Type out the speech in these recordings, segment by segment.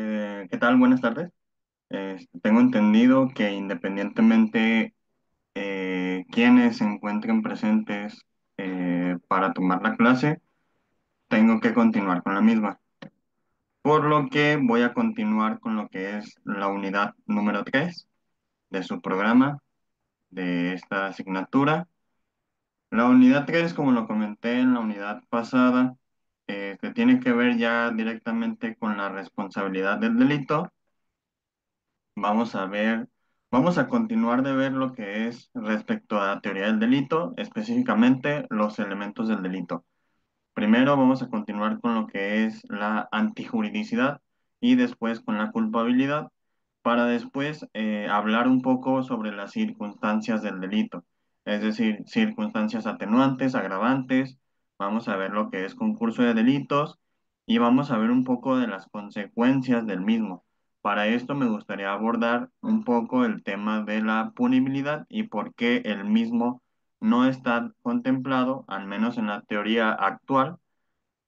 ¿Qué tal? Buenas tardes. Tengo entendido que independientemente quienes se encuentren presentes para tomar la clase, tengo que continuar con la misma. Por lo que voy a continuar con lo que es la unidad número 3 de su programa, de esta asignatura. La unidad 3, como lo comenté en la unidad pasada, se tiene que ver ya directamente con la responsabilidad del delito. Vamos a ver, vamos a continuar de ver lo que es respecto a la teoría del delito, específicamente los elementos del delito. Primero vamos a continuar con lo que es la antijuridicidad y después con la culpabilidad, para después hablar un poco sobre las circunstancias del delito, es decir, circunstancias atenuantes, agravantes. Vamos a ver lo que es concurso de delitos y vamos a ver un poco de las consecuencias del mismo. Para esto me gustaría abordar un poco el tema de la punibilidad y por qué el mismo no está contemplado, al menos en la teoría actual,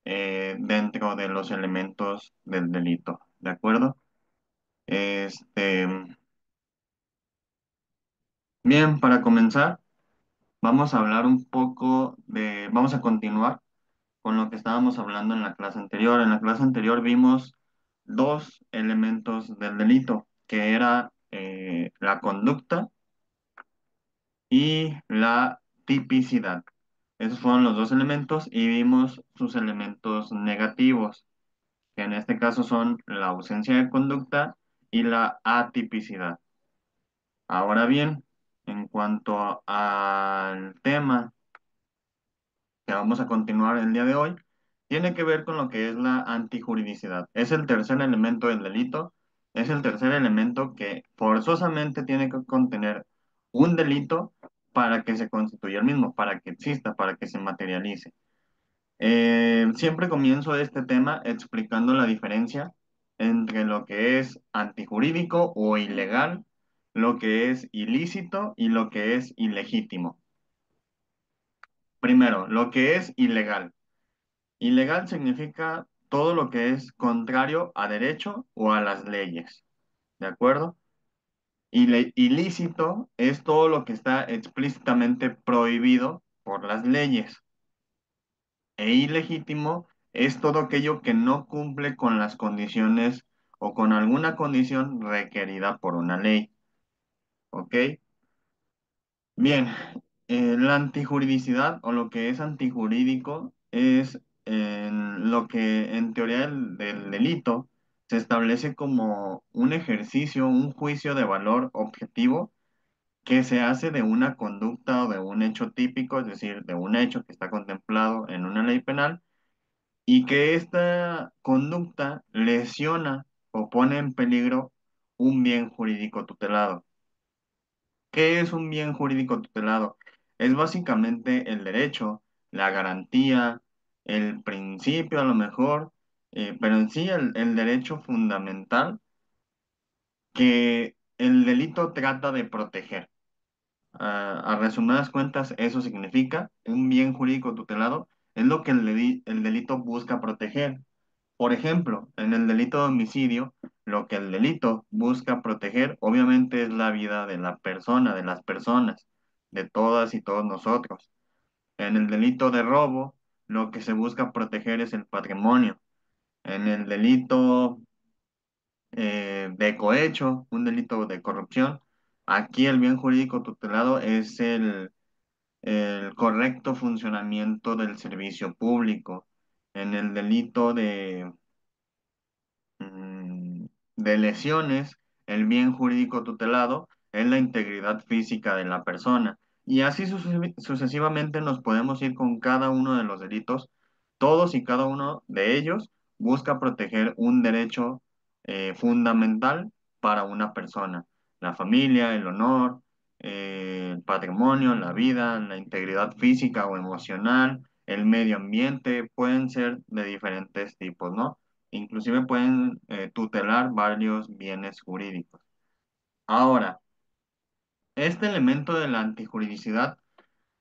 dentro de los elementos del delito. ¿De acuerdo? Este, bien, para comenzar, vamos a hablar un poco vamos a continuar con lo que estábamos hablando en la clase anterior. En la clase anterior vimos dos elementos del delito, que era la conducta y la tipicidad. Esos fueron los dos elementos y vimos sus elementos negativos, que en este caso son la ausencia de conducta y la atipicidad. Ahora bien, en cuanto al tema que vamos a continuar el día de hoy, tiene que ver con lo que es la antijuridicidad. Es el tercer elemento del delito, es el tercer elemento que forzosamente tiene que contener un delito para que se constituya el mismo, para que exista, para que se materialice. Siempre comienzo este tema explicando la diferencia entre lo que es antijurídico o ilegal, lo que es ilícito y lo que es ilegítimo. Primero, lo que es ilegal. Ilegal significa todo lo que es contrario a derecho o a las leyes, ¿de acuerdo? Ilícito es todo lo que está explícitamente prohibido por las leyes. E ilegítimo es todo aquello que no cumple con las condiciones o con alguna condición requerida por una ley. ¿Ok? Bien, la antijuridicidad o lo que es antijurídico es lo que en teoría del delito se establece como un ejercicio, un juicio de valor objetivo que se hace de una conducta o de un hecho típico, es decir, de un hecho que está contemplado en una ley penal y que esta conducta lesiona o pone en peligro un bien jurídico tutelado. ¿Qué es un bien jurídico tutelado? Es básicamente el derecho, la garantía, el principio a lo mejor, pero en sí el derecho fundamental que el delito trata de proteger. A resumidas cuentas, eso significa un bien jurídico tutelado, es lo que el delito busca proteger. Por ejemplo, en el delito de homicidio, lo que el delito busca proteger, obviamente, es la vida de la persona, de las personas, de todas y todos nosotros. En el delito de robo, lo que se busca proteger es el patrimonio. En el delito de cohecho, un delito de corrupción, aquí el bien jurídico tutelado es el correcto funcionamiento del servicio público. En el delito de lesiones, el bien jurídico tutelado es la integridad física de la persona. Y así sucesivamente nos podemos ir con cada uno de los delitos. Todos y cada uno de ellos busca proteger un derecho fundamental para una persona. La familia, el honor, el patrimonio, la vida, la integridad física o emocional, el medio ambiente, pueden ser de diferentes tipos, ¿no? Inclusive pueden tutelar varios bienes jurídicos. Ahora, este elemento de la antijuridicidad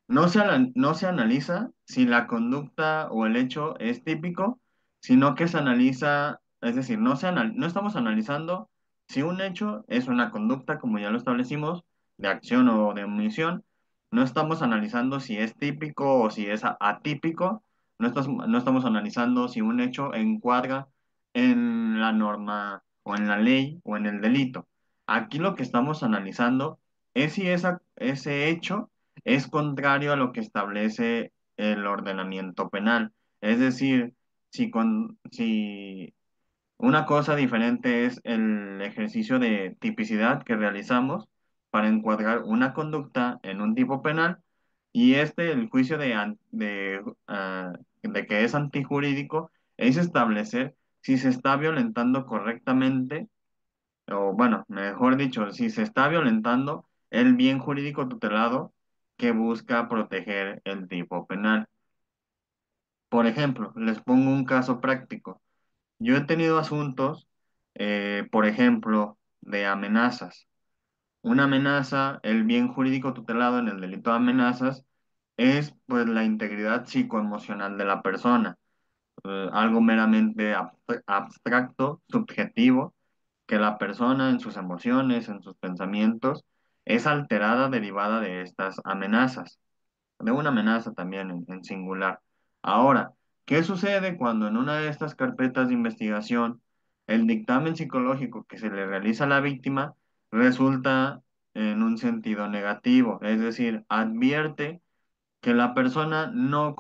no se analiza si la conducta o el hecho es típico, sino que se analiza es decir, no estamos analizando si un hecho es una conducta, como ya lo establecimos, de acción o de omisión. No estamos analizando si es típico o si es atípico. No estamos analizando si un hecho encuadra en la norma o en la ley o en el delito. Aquí lo que estamos analizando es si ese hecho es contrario a lo que establece el ordenamiento penal. Es decir, si una cosa diferente es el ejercicio de tipicidad que realizamos para encuadrar una conducta en un tipo penal y el juicio de que es antijurídico, es establecer si se está violentando correctamente, o bueno, mejor dicho, si se está violentando el bien jurídico tutelado que busca proteger el tipo penal. Por ejemplo, les pongo un caso práctico. Yo he tenido asuntos, por ejemplo, de amenazas. Una amenaza, el bien jurídico tutelado en el delito de amenazas, es pues la integridad psicoemocional de la persona, algo meramente abstracto, subjetivo, que la persona en sus emociones, en sus pensamientos, es alterada derivada de estas amenazas, de una amenaza también en singular. Ahora, ¿qué sucede cuando en una de estas carpetas de investigación el dictamen psicológico que se le realiza a la víctima resulta en un sentido negativo? Es decir, advierte que la persona no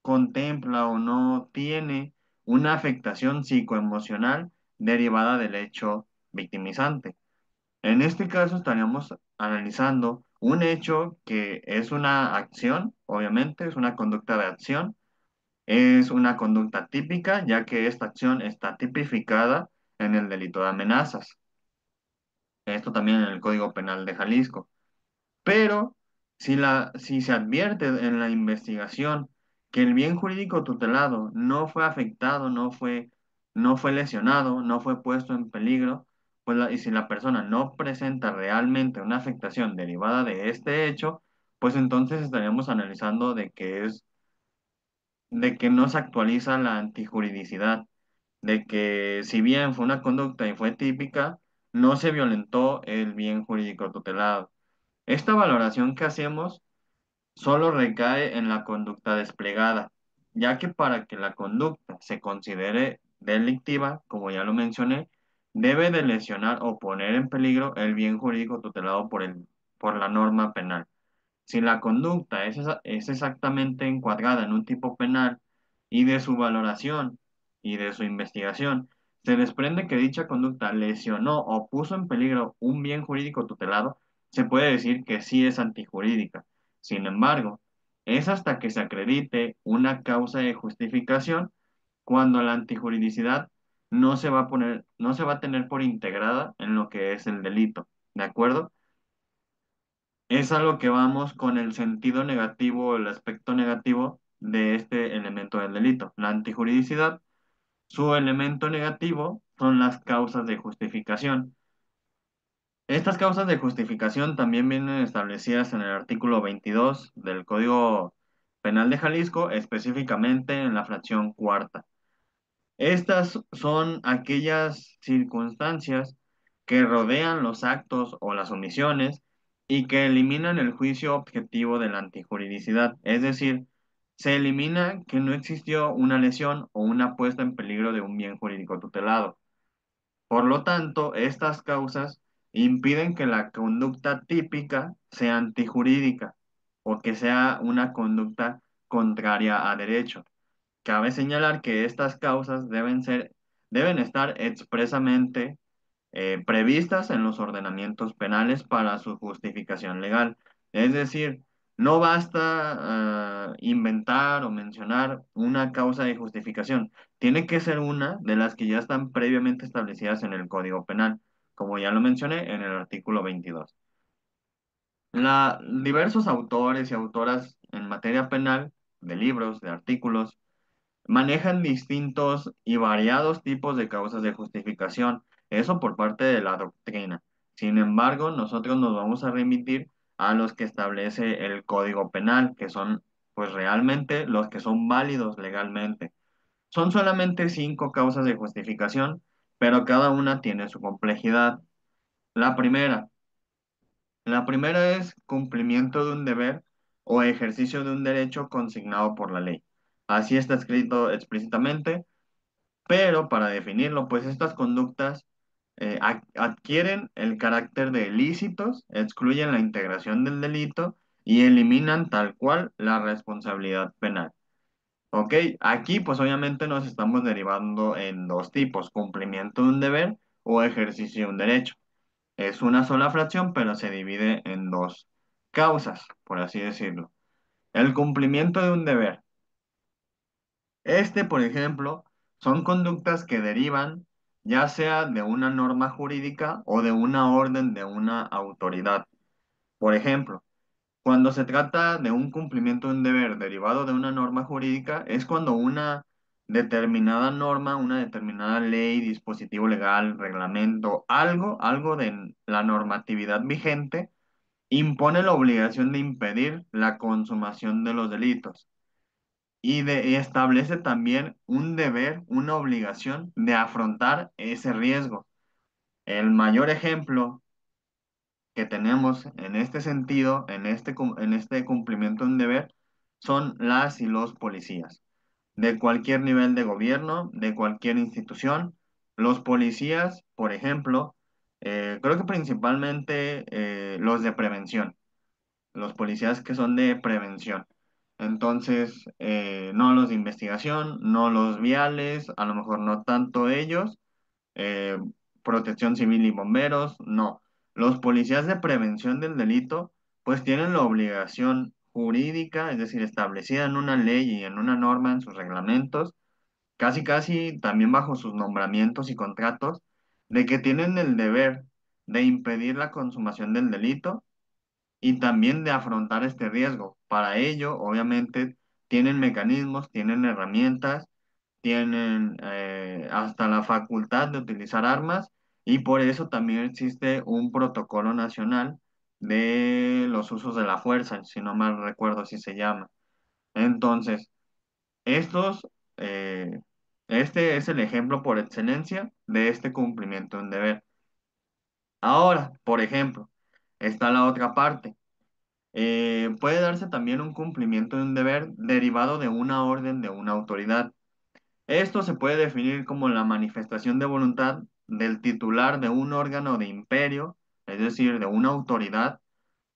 contempla o no tiene una afectación psicoemocional derivada del hecho victimizante. En este caso estaríamos analizando un hecho que es una acción, obviamente, es una conducta de acción, es una conducta típica, ya que esta acción está tipificada en el delito de amenazas. Esto también en el Código Penal de Jalisco. Pero si se advierte en la investigación que el bien jurídico tutelado no fue afectado, no fue lesionado, no fue puesto en peligro, y si la persona no presenta realmente una afectación derivada de este hecho, pues entonces estaríamos analizando de que no se actualiza la antijuridicidad, de que si bien fue una conducta y fue típica, no se violentó el bien jurídico tutelado. Esta valoración que hacemos solo recae en la conducta desplegada, ya que para que la conducta se considere delictiva, como ya lo mencioné, debe de lesionar o poner en peligro el bien jurídico tutelado por la norma penal. Si la conducta es exactamente encuadrada en un tipo penal y de su valoración y de su investigación, se desprende que dicha conducta lesionó o puso en peligro un bien jurídico tutelado, se puede decir que sí es antijurídica. Sin embargo, es hasta que se acredite una causa de justificación cuando la antijuridicidad no se va a tener por integrada en lo que es el delito. ¿De acuerdo? Es a lo que vamos con el sentido negativo, el aspecto negativo de este elemento del delito. La antijuridicidad, su elemento negativo son las causas de justificación. Estas causas de justificación también vienen establecidas en el artículo 22 del Código Penal de Jalisco, específicamente en la fracción cuarta. Estas son aquellas circunstancias que rodean los actos o las omisiones y que eliminan el juicio objetivo de la antijuridicidad. Es decir, se elimina que no existió una lesión o una puesta en peligro de un bien jurídico tutelado. Por lo tanto, estas causas impiden que la conducta típica sea antijurídica o que sea una conducta contraria a derecho. Cabe señalar que estas causas deben estar expresamente previstas en los ordenamientos penales para su justificación legal. Es decir, no basta inventar o mencionar una causa de justificación. Tiene que ser una de las que ya están previamente establecidas en el Código Penal, como ya lo mencioné en el artículo 22. Diversos autores y autoras en materia penal, de libros, de artículos, manejan distintos y variados tipos de causas de justificación, eso por parte de la doctrina. Sin embargo, nosotros nos vamos a remitir a los que establece el Código Penal, que son pues realmente los que son válidos legalmente. Son solamente cinco causas de justificación, pero cada una tiene su complejidad. La primera, la primera es cumplimiento de un deber o ejercicio de un derecho consignado por la ley. Así está escrito explícitamente, pero para definirlo, pues estas conductas adquieren el carácter de ilícitos, excluyen la integración del delito y eliminan tal cual la responsabilidad penal. ¿Ok? Aquí pues obviamente nos estamos derivando en dos tipos, cumplimiento de un deber o ejercicio de un derecho. Es una sola fracción, pero se divide en dos causas, por así decirlo. El cumplimiento de un deber. Por ejemplo, son conductas que derivan ya sea de una norma jurídica o de una orden de una autoridad. Por ejemplo, cuando se trata de un cumplimiento de un deber derivado de una norma jurídica, es cuando una determinada norma, una determinada ley, dispositivo legal, reglamento, algo de la normatividad vigente, impone la obligación de impedir la consumación de los delitos y establece también un deber, una obligación de afrontar ese riesgo. El mayor ejemplo que tenemos en este sentido, en este cumplimiento de un deber, son las y los policías, de cualquier nivel de gobierno, de cualquier institución. Los policías, por ejemplo, creo que principalmente los de prevención, los policías que son de prevención. Entonces, no los de investigación, no los viales, a lo mejor no tanto ellos, eh, protección civil y bomberos, no. Los policías de prevención del delito, pues tienen la obligación jurídica, es decir, establecida en una ley y en una norma, en sus reglamentos, casi casi también bajo sus nombramientos y contratos, de que tienen el deber de impedir la consumación del delito y también de afrontar este riesgo. Para ello, obviamente, tienen mecanismos, tienen herramientas, tienen hasta la facultad de utilizar armas y por eso también existe un protocolo nacional de los usos de la fuerza, si no mal recuerdo así se llama. Entonces, estos, eh, este es el ejemplo por excelencia de este cumplimiento de un deber. Ahora, por ejemplo, está la otra parte. Puede darse también un cumplimiento de un deber derivado de una orden de una autoridad. Esto se puede definir como la manifestación de voluntad del titular de un órgano de imperio, es decir, de una autoridad,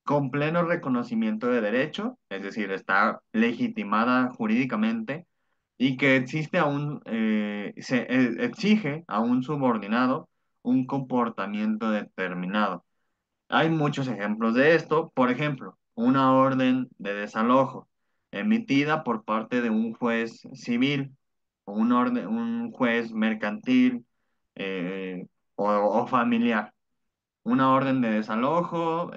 con pleno reconocimiento de derecho, es decir, está legitimada jurídicamente, y que exige a un subordinado un comportamiento determinado. Hay muchos ejemplos de esto. Por ejemplo, una orden de desalojo emitida por parte de un juez civil o un juez mercantil eh, o familiar. Una orden de desalojo,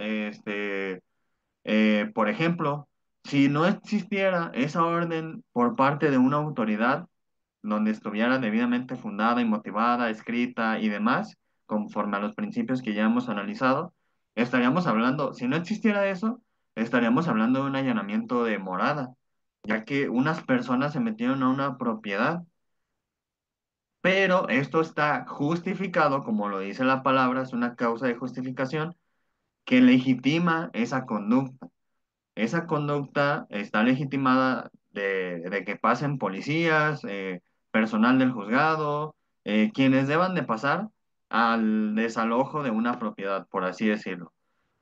por ejemplo, si no existiera esa orden por parte de una autoridad donde estuviera debidamente fundada y motivada, escrita y demás, conforme a los principios que ya hemos analizado, estaríamos hablando, si no existiera eso, estaríamos hablando de un allanamiento de morada, ya que unas personas se metieron a una propiedad, pero esto está justificado, como lo dice la palabra, es una causa de justificación que legitima esa conducta. Esa conducta está legitimada de que pasen policías, personal del juzgado, quienes deban de pasar al desalojo de una propiedad, por así decirlo.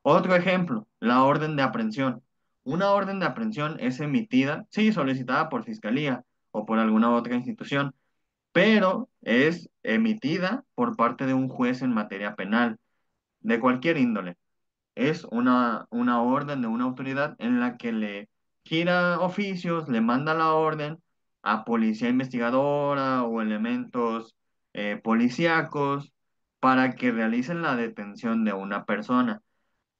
Otro ejemplo, la orden de aprehensión. Una orden de aprehensión es emitida, sí, solicitada por fiscalía o por alguna otra institución, pero es emitida por parte de un juez en materia penal, de cualquier índole. Es una orden de una autoridad en la que le gira oficios, le manda la orden a policía investigadora o elementos policíacos para que realicen la detención de una persona.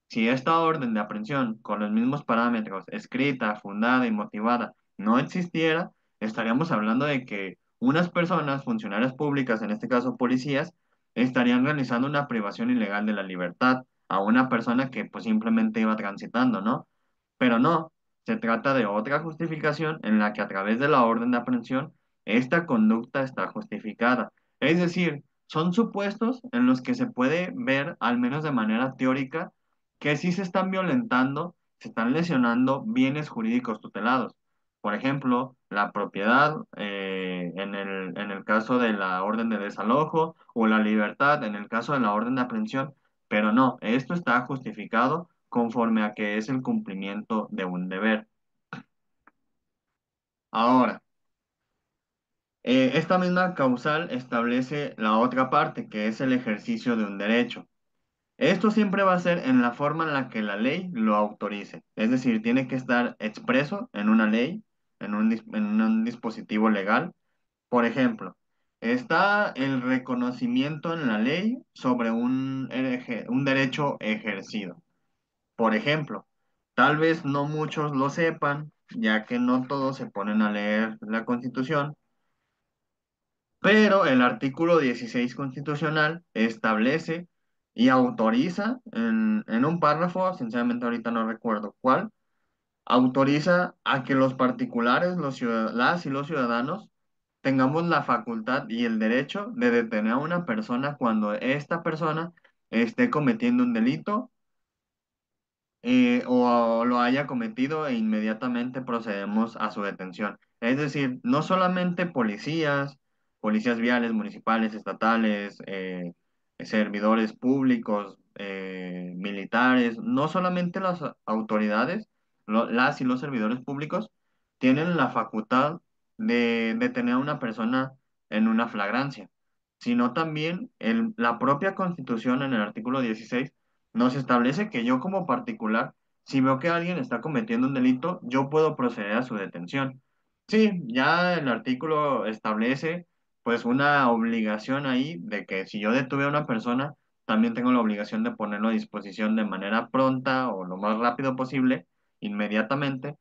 Si esta orden de aprehensión, con los mismos parámetros, escrita, fundada y motivada, no existiera, estaríamos hablando de que unas personas, funcionarias públicas, en este caso policías, estarían realizando una privación ilegal de la libertad a una persona que pues simplemente iba transitando, ¿no? Pero no, se trata de otra justificación en la que a través de la orden de aprehensión esta conducta está justificada. Es decir, son supuestos en los que se puede ver, al menos de manera teórica, que sí se están violentando, se están lesionando bienes jurídicos tutelados. Por ejemplo, la propiedad en el caso de la orden de desalojo o la libertad en el caso de la orden de aprehensión, pero no, esto está justificado conforme a que es el cumplimiento de un deber. Ahora, esta misma causal establece la otra parte, que es el ejercicio de un derecho. Esto siempre va a ser en la forma en la que la ley lo autorice. Es decir, tiene que estar expreso en una ley, en un dispositivo legal. Por ejemplo, está el reconocimiento en la ley sobre un derecho ejercido. Por ejemplo, tal vez no muchos lo sepan, ya que no todos se ponen a leer la Constitución, pero el artículo 16 constitucional establece y autoriza en un párrafo, sinceramente ahorita no recuerdo cuál, autoriza a que los particulares, las y los ciudadanos, tengamos la facultad y el derecho de detener a una persona cuando esta persona esté cometiendo un delito o lo haya cometido e inmediatamente procedemos a su detención. Es decir, no solamente policías, policías viales, municipales, estatales, servidores públicos, militares, no solamente las autoridades, las y los servidores públicos tienen la facultad de detener a una persona en una flagrancia, sino también la propia Constitución en el artículo 16 nos establece que yo como particular, si veo que alguien está cometiendo un delito, yo puedo proceder a su detención. Sí, ya el artículo establece pues una obligación ahí de que si yo detuve a una persona, también tengo la obligación de ponerlo a disposición de manera pronta o lo más rápido posible, inmediatamente,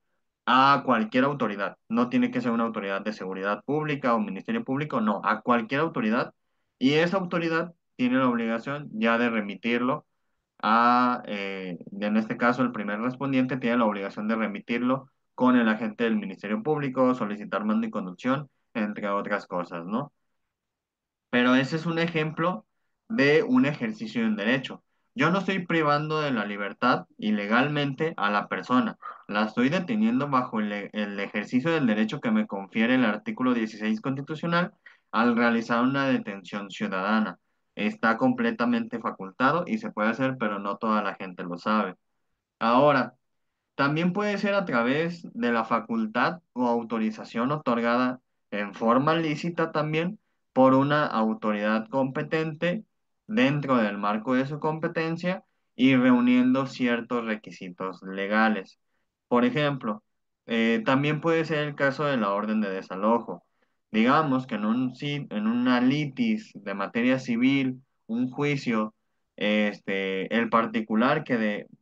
a cualquier autoridad. No tiene que ser una autoridad de seguridad pública o ministerio público, no, a cualquier autoridad. Y esa autoridad tiene la obligación ya de remitirlo en este caso, el primer respondiente tiene la obligación de remitirlo con el agente del Ministerio Público, solicitar mando y conducción, entre otras cosas, ¿no? Pero ese es un ejemplo de un ejercicio de un derecho. Yo no estoy privando de la libertad ilegalmente a la persona, la estoy deteniendo bajo el ejercicio del derecho que me confiere el artículo 16 constitucional al realizar una detención ciudadana. Está completamente facultado y se puede hacer, pero no toda la gente lo sabe. Ahora, también puede ser a través de la facultad o autorización otorgada en forma lícita también por una autoridad competente dentro del marco de su competencia y reuniendo ciertos requisitos legales. Por ejemplo, también puede ser el caso de la orden de desalojo. Digamos que en una litis de materia civil, un juicio, el particular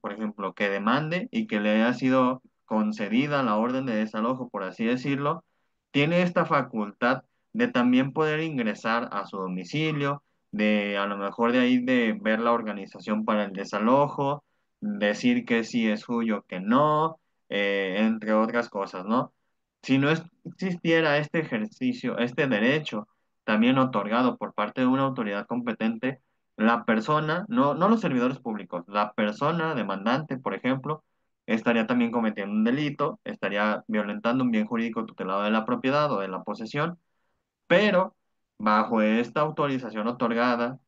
por ejemplo, que demande y que le haya sido concedida la orden de desalojo, por así decirlo, tiene esta facultad de también poder ingresar a su domicilio, de a lo mejor de ahí de ver la organización para el desalojo, decir que sí es suyo, que no, entre otras cosas, ¿no? Si no existiera este ejercicio, este derecho también otorgado por parte de una autoridad competente, la persona, no los servidores públicos, la persona demandante, por ejemplo, estaría también cometiendo un delito, estaría violentando un bien jurídico tutelado de la propiedad o de la posesión, pero bajo esta autorización otorgada,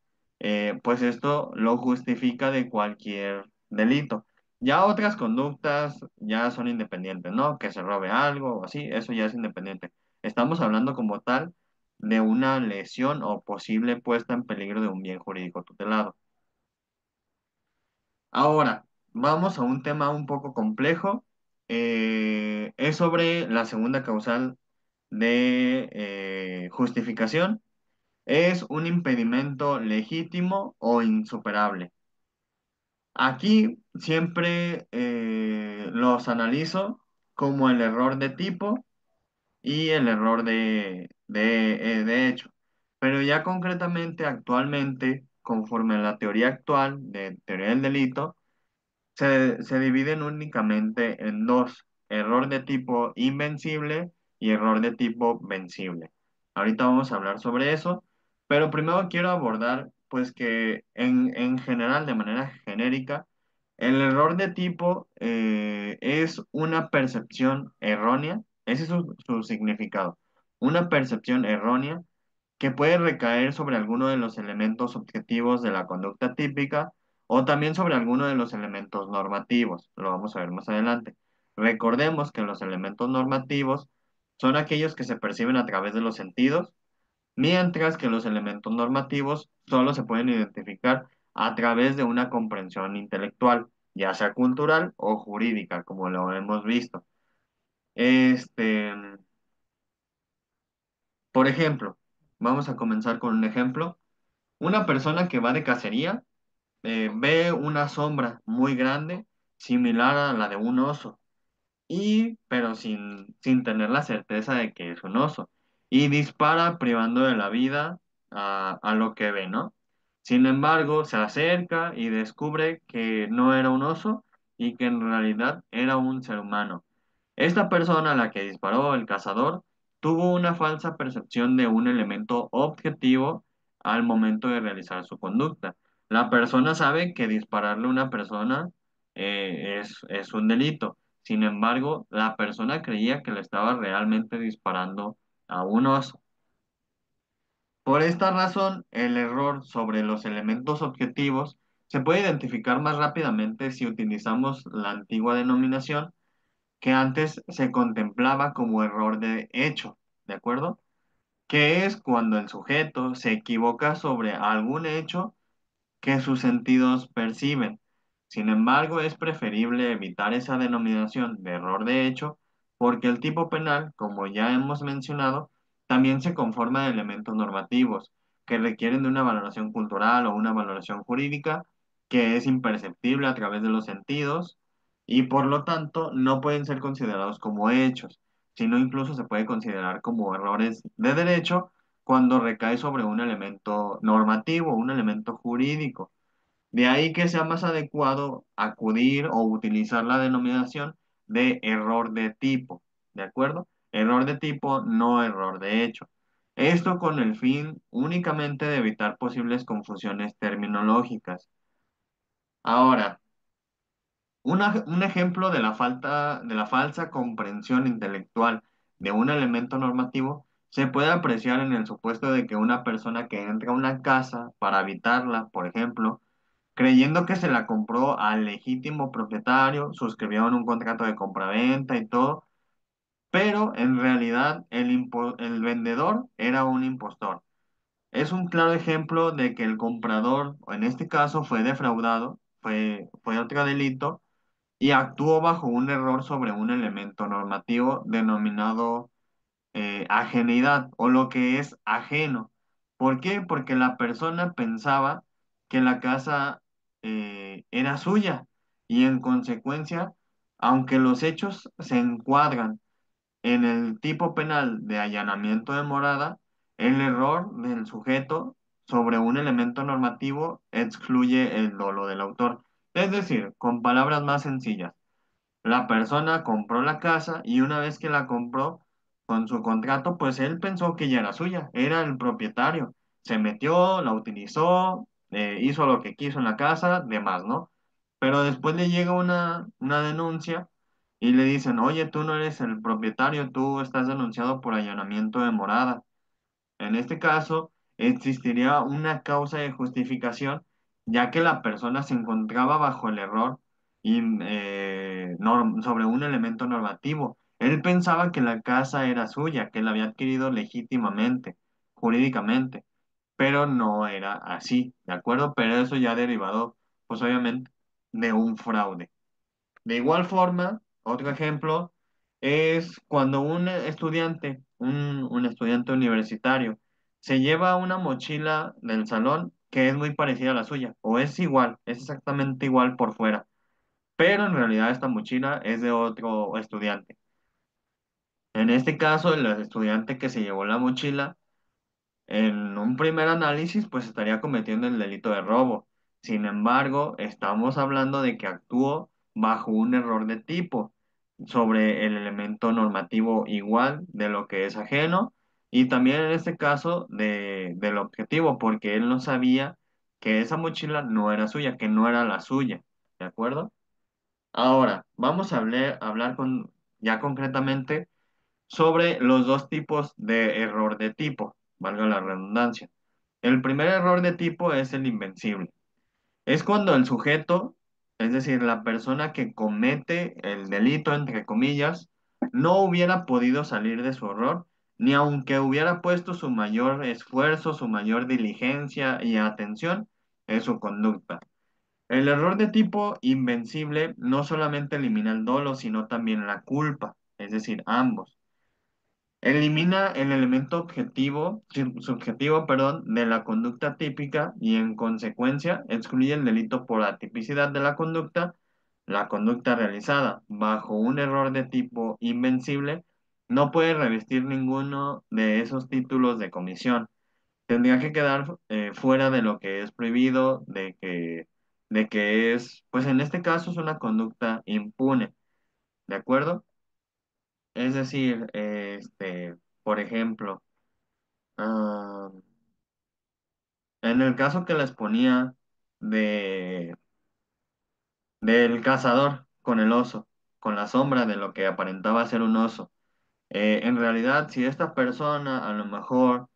pues esto lo justifica de cualquier delito. Ya otras conductas ya son independientes, ¿no? Que se robe algo o así, eso ya es independiente. Estamos hablando como tal de una lesión o posible puesta en peligro de un bien jurídico tutelado. Ahora, vamos a un tema un poco complejo. Es sobre la segunda causal de justificación. ¿Es un impedimento legítimo o insuperable? Aquí siempre los analizo como el error de tipo y el error de hecho. Pero ya concretamente, actualmente, conforme a la teoría actual de teoría del delito, se dividen únicamente en dos, error de tipo invencible y error de tipo vencible. Ahorita vamos a hablar sobre eso, pero primero quiero abordar, pues que en general, de manera genérica, el error de tipo es una percepción errónea, ese es su significado, una percepción errónea que puede recaer sobre alguno de los elementos objetivos de la conducta típica o también sobre alguno de los elementos normativos. Lo vamos a ver más adelante. Recordemos que los elementos normativos son aquellos que se perciben a través de los sentidos, mientras que los elementos normativos solo se pueden identificar a través de una comprensión intelectual, ya sea cultural o jurídica, como lo hemos visto. Este, por ejemplo, vamos a comenzar con un ejemplo. Una persona que va de cacería ve una sombra muy grande, similar a la de un oso, pero sin tener la certeza de que es un oso, y dispara privando de la vida a lo que ve, ¿no? Sin embargo, se acerca y descubre que no era un oso y que en realidad era un ser humano. Esta persona a la que disparó el cazador tuvo una falsa percepción de un elemento objetivo al momento de realizar su conducta. La persona sabe que dispararle a una persona es un delito. Sin embargo, la persona creía que le estaba realmente disparando a un oso. Por esta razón, el error sobre los elementos objetivos se puede identificar más rápidamente si utilizamos la antigua denominación que antes se contemplaba como error de hecho, ¿de acuerdo? Que es cuando el sujeto se equivoca sobre algún hecho que sus sentidos perciben. Sin embargo, es preferible evitar esa denominación de error de hecho porque el tipo penal, como ya hemos mencionado, también se conforma de elementos normativos que requieren de una valoración cultural o una valoración jurídica que es imperceptible a través de los sentidos y por lo tanto no pueden ser considerados como hechos, sino incluso se puede considerar como errores de derecho cuando recae sobre un elemento normativo, un elemento jurídico. De ahí que sea más adecuado acudir o utilizar la denominación de error de tipo, ¿de acuerdo? Error de tipo, no error de hecho. Esto con el fin únicamente de evitar posibles confusiones terminológicas. Ahora, un ejemplo de la de la falsa comprensión intelectual de un elemento normativo se puede apreciar en el supuesto de que una persona que entra a una casa para habitarla, por ejemplo, creyendo que se la compró al legítimo propietario, suscribieron un contrato de compraventa y todo, pero en realidad el vendedor era un impostor. Es un claro ejemplo de que el comprador, o en este caso, fue defraudado, fue otro delito y actuó bajo un error sobre un elemento normativo denominado ajenidad o lo que es ajeno. ¿Por qué? Porque la persona pensaba que la casa era suya y en consecuencia, aunque los hechos se encuadran en el tipo penal de allanamiento de morada, el error del sujeto sobre un elemento normativo excluye el dolo del autor. Es decir, con palabras más sencillas. La persona compró la casa y una vez que la compró con su contrato, pues él pensó que ya era suya, era el propietario. Se metió, la utilizó, hizo lo que quiso en la casa, demás, ¿no? Pero después le llega una denuncia y le dicen, oye, tú no eres el propietario, tú estás denunciado por allanamiento de morada. En este caso, existiría una causa de justificación, ya que la persona se encontraba bajo el error sobre un elemento normativo. Él pensaba que la casa era suya, que la había adquirido legítimamente, jurídicamente, pero no era así, ¿de acuerdo? Pero eso ya derivado, pues obviamente, de un fraude. De igual forma, otro ejemplo es cuando un estudiante universitario, se lleva una mochila del salón que es muy parecida a la suya, o es igual, es exactamente igual por fuera, pero en realidad esta mochila es de otro estudiante. En este caso, el estudiante que se llevó la mochila en un primer análisis, pues estaría cometiendo el delito de robo. Sin embargo, estamos hablando de que actuó bajo un error de tipo sobre el elemento normativo igual de lo que es ajeno Y también en este caso del objetivo, porque él no sabía que esa mochila no era suya, que no era la suya, ¿de acuerdo? Ahora, vamos a hablar ya concretamente sobre los dos tipos de error de tipo, valga la redundancia. El primer error de tipo es el invencible. Es cuando el sujeto, es decir, la persona que comete el delito, entre comillas, no hubiera podido salir de su error, ni aunque hubiera puesto su mayor esfuerzo, su mayor diligencia y atención en su conducta. El error de tipo invencible no solamente elimina el dolo, sino también la culpa, es decir, ambos. Elimina el elemento subjetivo, perdón, de la conducta típica y en consecuencia excluye el delito por atipicidad de la conducta. La conducta realizada bajo un error de tipo invencible no puede revestir ninguno de esos títulos de comisión. Tendría que quedar fuera de lo que es prohibido, de que es, pues en este caso es una conducta impune, ¿de acuerdo? Es decir, por ejemplo, Ah, en el caso que les ponía de, del cazador con el oso, con la sombra de lo que aparentaba ser un oso, en realidad, si esta persona a lo mejor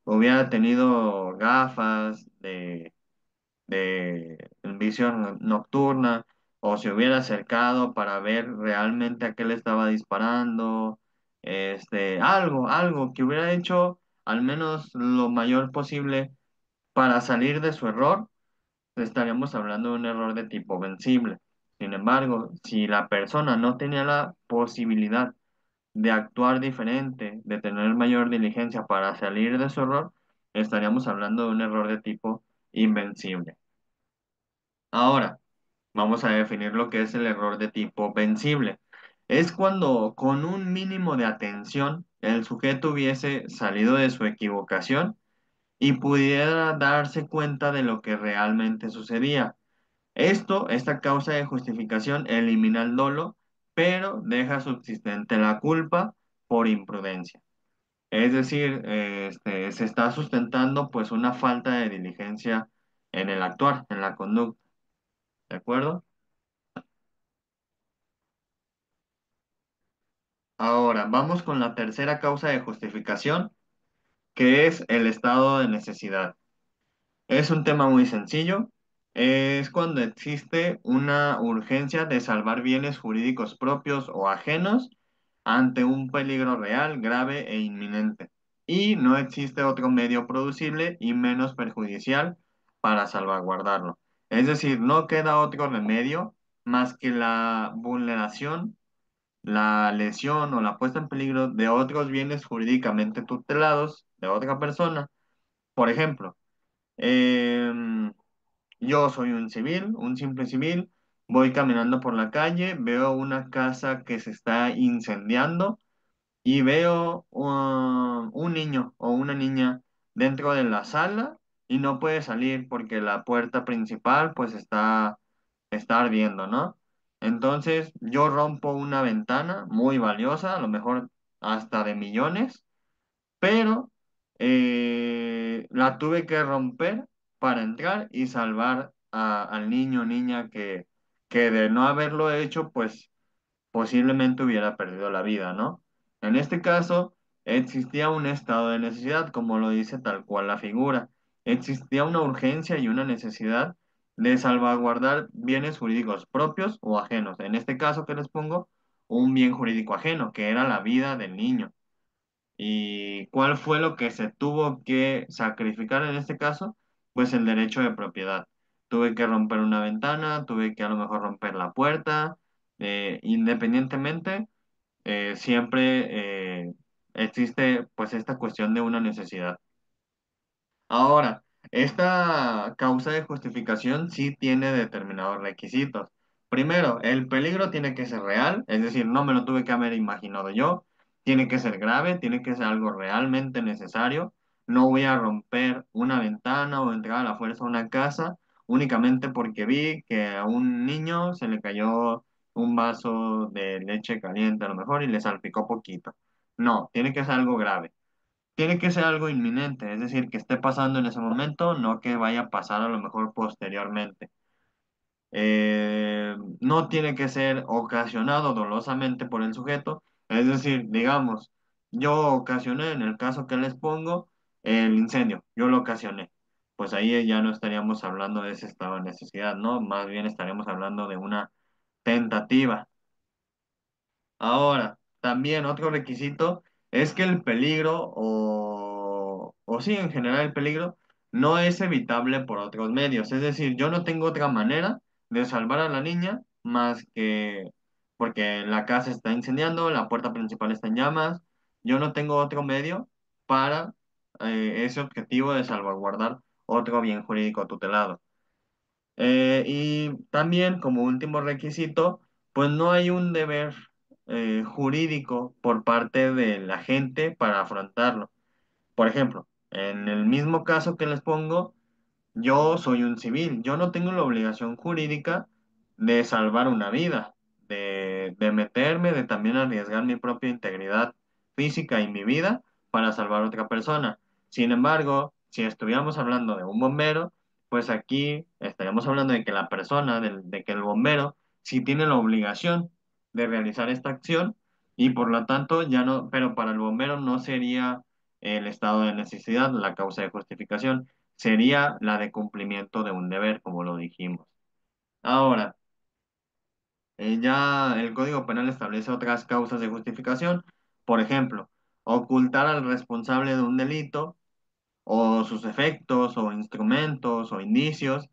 hubiera tenido gafas de visión nocturna o se hubiera acercado para ver realmente a qué le estaba disparando, algo que hubiera hecho al menos lo mayor posible para salir de su error, estaríamos hablando de un error de tipo vencible. Sin embargo, si la persona no tenía la posibilidad de actuar diferente, de tener mayor diligencia para salir de su error, estaríamos hablando de un error de tipo invencible. Ahora, vamos a definir lo que es el error de tipo vencible. Es cuando con un mínimo de atención el sujeto hubiese salido de su equivocación y pudiera darse cuenta de lo que realmente sucedía. Esta causa de justificación elimina el dolo, pero deja subsistente la culpa por imprudencia. Es decir, se está sustentando pues una falta de diligencia en el actuar, en la conducta, ¿de acuerdo? Ahora, vamos con la tercera causa de justificación, que es el estado de necesidad. Es un tema muy sencillo. Es cuando existe una urgencia de salvar bienes jurídicos propios o ajenos ante un peligro real, grave e inminente. Y no existe otro medio producible y menos perjudicial para salvaguardarlo. Es decir, no queda otro remedio más que la vulneración, la lesión o la puesta en peligro de otros bienes jurídicamente tutelados de otra persona. Por ejemplo, em, yo soy un civil, un simple civil, voy caminando por la calle, veo una casa que se está incendiando y veo un niño o una niña dentro de la sala y no puede salir porque la puerta principal pues está ardiendo, ¿no? Entonces yo rompo una ventana muy valiosa, a lo mejor hasta de millones, pero la tuve que romper para entrar y salvar al niño o niña que de no haberlo hecho, pues posiblemente hubiera perdido la vida, ¿no? En este caso, existía un estado de necesidad, como lo dice tal cual la figura. Existía una urgencia y una necesidad de salvaguardar bienes jurídicos propios o ajenos. En este caso que les pongo, un bien jurídico ajeno, que era la vida del niño. ¿Y cuál fue lo que se tuvo que sacrificar en este caso? Pues el derecho de propiedad. Tuve que romper una ventana, tuve que a lo mejor romper la puerta, independientemente, siempre existe pues esta cuestión de una necesidad. Ahora, esta causa de justificación sí tiene determinados requisitos. Primero, el peligro tiene que ser real, es decir, no me lo tuve que haber imaginado yo. Tiene que ser grave, tiene que ser algo realmente necesario. No voy a romper una ventana o entrar a la fuerza a una casa únicamente porque vi que a un niño se le cayó un vaso de leche caliente a lo mejor y le salpicó poquito. No, tiene que ser algo grave. Tiene que ser algo inminente, es decir, que esté pasando en ese momento, no que vaya a pasar a lo mejor posteriormente. No tiene que ser ocasionado dolosamente por el sujeto, es decir, digamos, yo ocasioné, en el caso que les pongo, el incendio, yo lo ocasioné. Pues ahí ya no estaríamos hablando de ese estado de necesidad, ¿no? Más bien estaríamos hablando de una tentativa. Ahora, también otro requisito es que el peligro o sí, en general el peligro no es evitable por otros medios. Es decir, yo no tengo otra manera de salvar a la niña más que porque la casa está incendiando, la puerta principal está en llamas. Yo no tengo otro medio para ese objetivo de salvaguardar otro bien jurídico tutelado. Y también como último requisito, pues no hay un deber jurídico por parte de la gente para afrontarlo. Por ejemplo, en el mismo caso que les pongo, yo soy un civil, yo no tengo la obligación jurídica de salvar una vida, de meterme, de también arriesgar mi propia integridad física y mi vida para salvar a otra persona. Sin embargo, si estuviéramos hablando de un bombero, pues aquí estaríamos hablando de que la persona, de que el bombero sí tiene la obligación de realizar esta acción y por lo tanto ya no, pero para el bombero no sería el estado de necesidad la causa de justificación, sería la de cumplimiento de un deber, como lo dijimos. Ahora, ya el Código Penal establece otras causas de justificación, por ejemplo, ocultar al responsable de un delito o sus efectos o instrumentos o indicios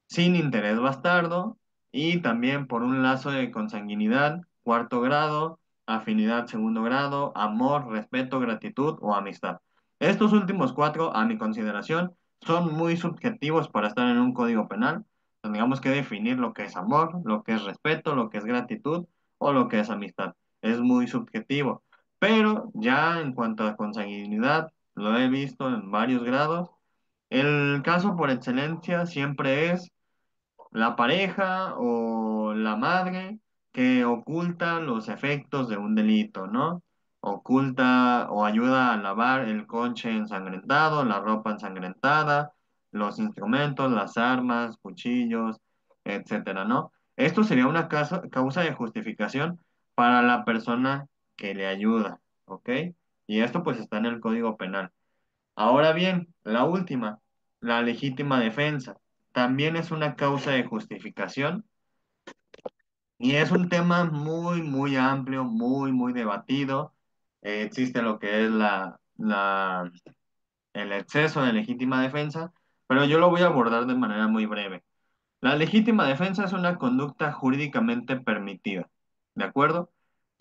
sin interés bastardo y también por un lazo de consanguinidad, cuarto grado, afinidad segundo grado, amor, respeto, gratitud o amistad. Estos últimos cuatro, a mi consideración, son muy subjetivos para estar en un código penal. Tendríamos que definir lo que es amor, lo que es respeto, lo que es gratitud o lo que es amistad. Es muy subjetivo. Pero ya en cuanto a consanguinidad, lo he visto en varios grados. El caso por excelencia siempre es la pareja o la madre que oculta los efectos de un delito, ¿no? Oculta o ayuda a lavar el coche ensangrentado, la ropa ensangrentada, los instrumentos, las armas, cuchillos, etcétera, ¿no? Esto sería una causa de justificación para la persona que le ayuda, ¿ok? Y esto pues está en el Código Penal. Ahora bien, la última, la legítima defensa, también es una causa de justificación y es un tema muy, muy amplio, muy, muy debatido. Existe lo que es el exceso de legítima defensa, pero yo lo voy a abordar de manera muy breve. La legítima defensa es una conducta jurídicamente permitida, ¿de acuerdo?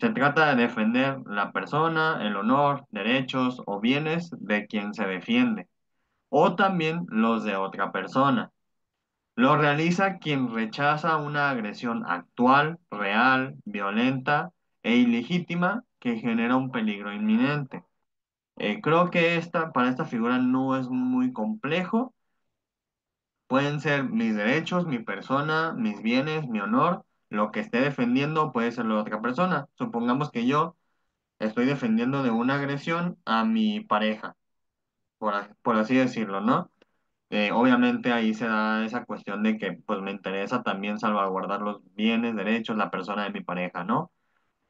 Se trata de defender la persona, el honor, derechos o bienes de quien se defiende o también los de otra persona. Lo realiza quien rechaza una agresión actual, real, violenta e ilegítima que genera un peligro inminente. Creo que para esta figura no es muy complejo. Pueden ser mis derechos, mi persona, mis bienes, mi honor. Lo que esté defendiendo puede ser la otra persona. Supongamos que yo estoy defendiendo de una agresión a mi pareja, por así decirlo, ¿no? Obviamente ahí se da esa cuestión de que pues me interesa también salvaguardar los bienes, derechos, la persona de mi pareja, ¿no?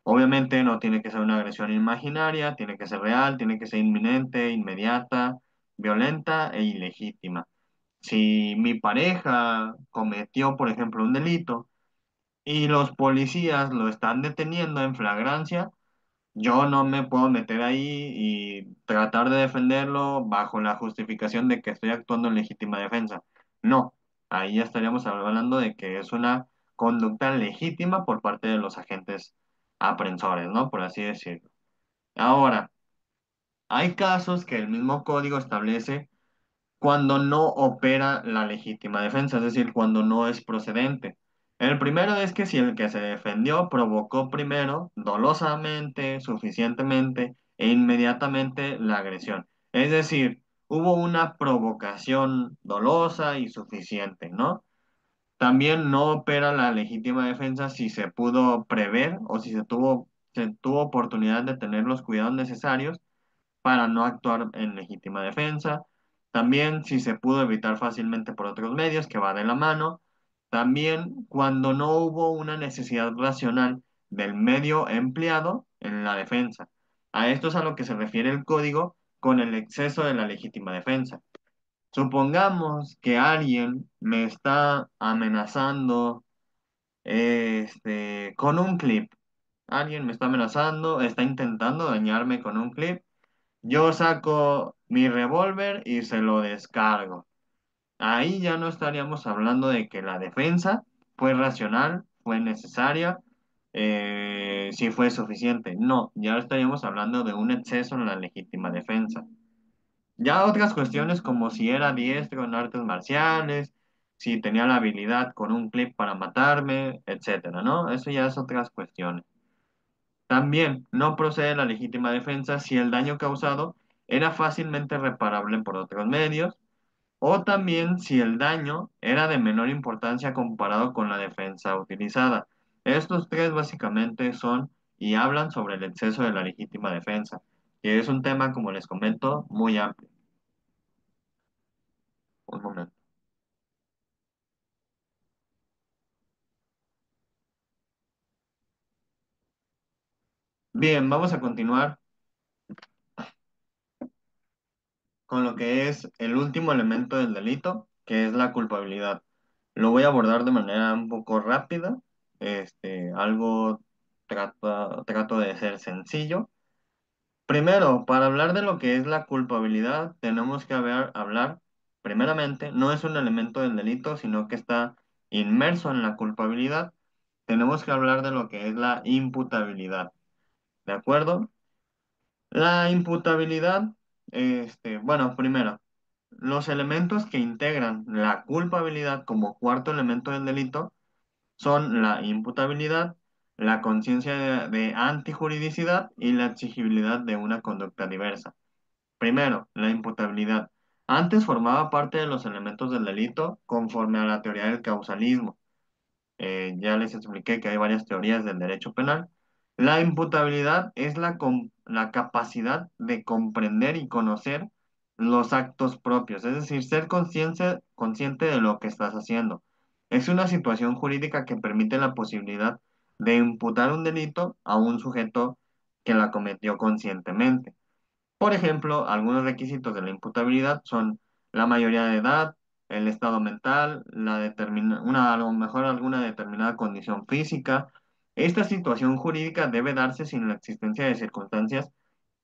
Obviamente no tiene que ser una agresión imaginaria, tiene que ser real, tiene que ser inminente, inmediata, violenta e ilegítima. Si mi pareja cometió, por ejemplo, un delito y los policías lo están deteniendo en flagrancia, yo no me puedo meter ahí y tratar de defenderlo bajo la justificación de que estoy actuando en legítima defensa. No, ahí ya estaríamos hablando de que es una conducta legítima por parte de los agentes aprensores, ¿no? Por así decirlo. Ahora, hay casos que el mismo código establece cuando no opera la legítima defensa, es decir, cuando no es procedente. El primero es que si el que se defendió provocó primero, dolosamente, suficientemente e inmediatamente la agresión. Es decir, hubo una provocación dolosa y suficiente, ¿no? También no opera la legítima defensa si se pudo prever o si se tuvo oportunidad de tener los cuidados necesarios para no actuar en legítima defensa. También si se pudo evitar fácilmente por otros medios, que va de la mano. También cuando no hubo una necesidad racional del medio empleado en la defensa. A esto es a lo que se refiere el código con el exceso de la legítima defensa. Supongamos que alguien me está amenazando con un clip. Alguien me está amenazando, está intentando dañarme con un clip. Yo saco mi revólver y se lo descargo. Ahí ya no estaríamos hablando de que la defensa fue racional, fue necesaria, si fue suficiente. No, ya estaríamos hablando de un exceso en la legítima defensa. Ya otras cuestiones como si era diestro en artes marciales, si tenía la habilidad con un clip para matarme, etcétera, ¿no? Eso ya es otras cuestiones. También no procede la legítima defensa si el daño causado era fácilmente reparable por otros medios, o también si el daño era de menor importancia comparado con la defensa utilizada. Estos tres básicamente son y hablan sobre el exceso de la legítima defensa, que es un tema, como les comento, muy amplio. Un momento. Bien, vamos a continuar con lo que es el último elemento del delito, que es la culpabilidad. Lo voy a abordar de manera un poco rápida, algo trato de ser sencillo. Primero, para hablar de lo que es la culpabilidad, tenemos que hablar, primeramente, no es un elemento del delito, sino que está inmerso en la culpabilidad. Tenemos que hablar de lo que es la imputabilidad, ¿de acuerdo? La imputabilidad, bueno, primero, los elementos que integran la culpabilidad como cuarto elemento del delito son la imputabilidad, la conciencia de antijuridicidad y la exigibilidad de una conducta diversa. Primero, la imputabilidad. Antes formaba parte de los elementos del delito conforme a la teoría del causalismo. Ya les expliqué que hay varias teorías del derecho penal. La imputabilidad es la capacidad de comprender y conocer los actos propios, es decir, ser consciente de lo que estás haciendo. Es una situación jurídica que permite la posibilidad de imputar un delito a un sujeto que la cometió conscientemente. Por ejemplo, algunos requisitos de la imputabilidad son la mayoría de edad, el estado mental, a lo mejor alguna determinada condición física. Esta situación jurídica debe darse sin la existencia de circunstancias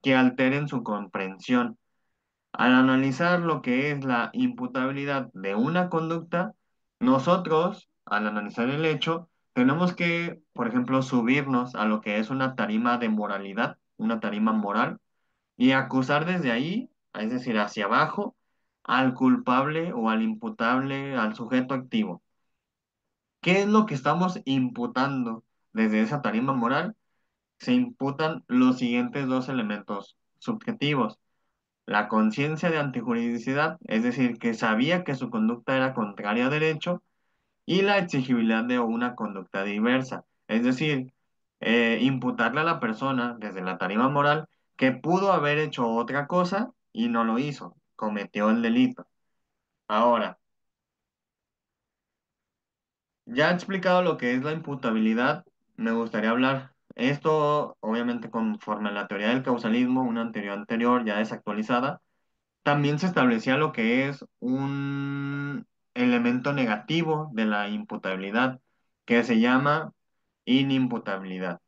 que alteren su comprensión. Al analizar lo que es la imputabilidad de una conducta, nosotros, al analizar el hecho, tenemos que, por ejemplo, subirnos a lo que es una tarima de moralidad, una tarima moral y acusar desde ahí, es decir, hacia abajo, al culpable o al imputable, al sujeto activo. ¿Qué es lo que estamos imputando desde esa tarima moral? Se imputan los siguientes dos elementos subjetivos. La conciencia de antijuridicidad, es decir, que sabía que su conducta era contraria a derecho, y la exigibilidad de una conducta diversa, es decir, imputarle a la persona desde la tarima moral que pudo haber hecho otra cosa y no lo hizo, cometió el delito. Ahora, ya he explicado lo que es la imputabilidad, me gustaría hablar. Esto, obviamente, conforme a la teoría del causalismo, una teoría anterior ya desactualizada, también se establecía lo que es un elemento negativo de la imputabilidad, que se llama inimputabilidad.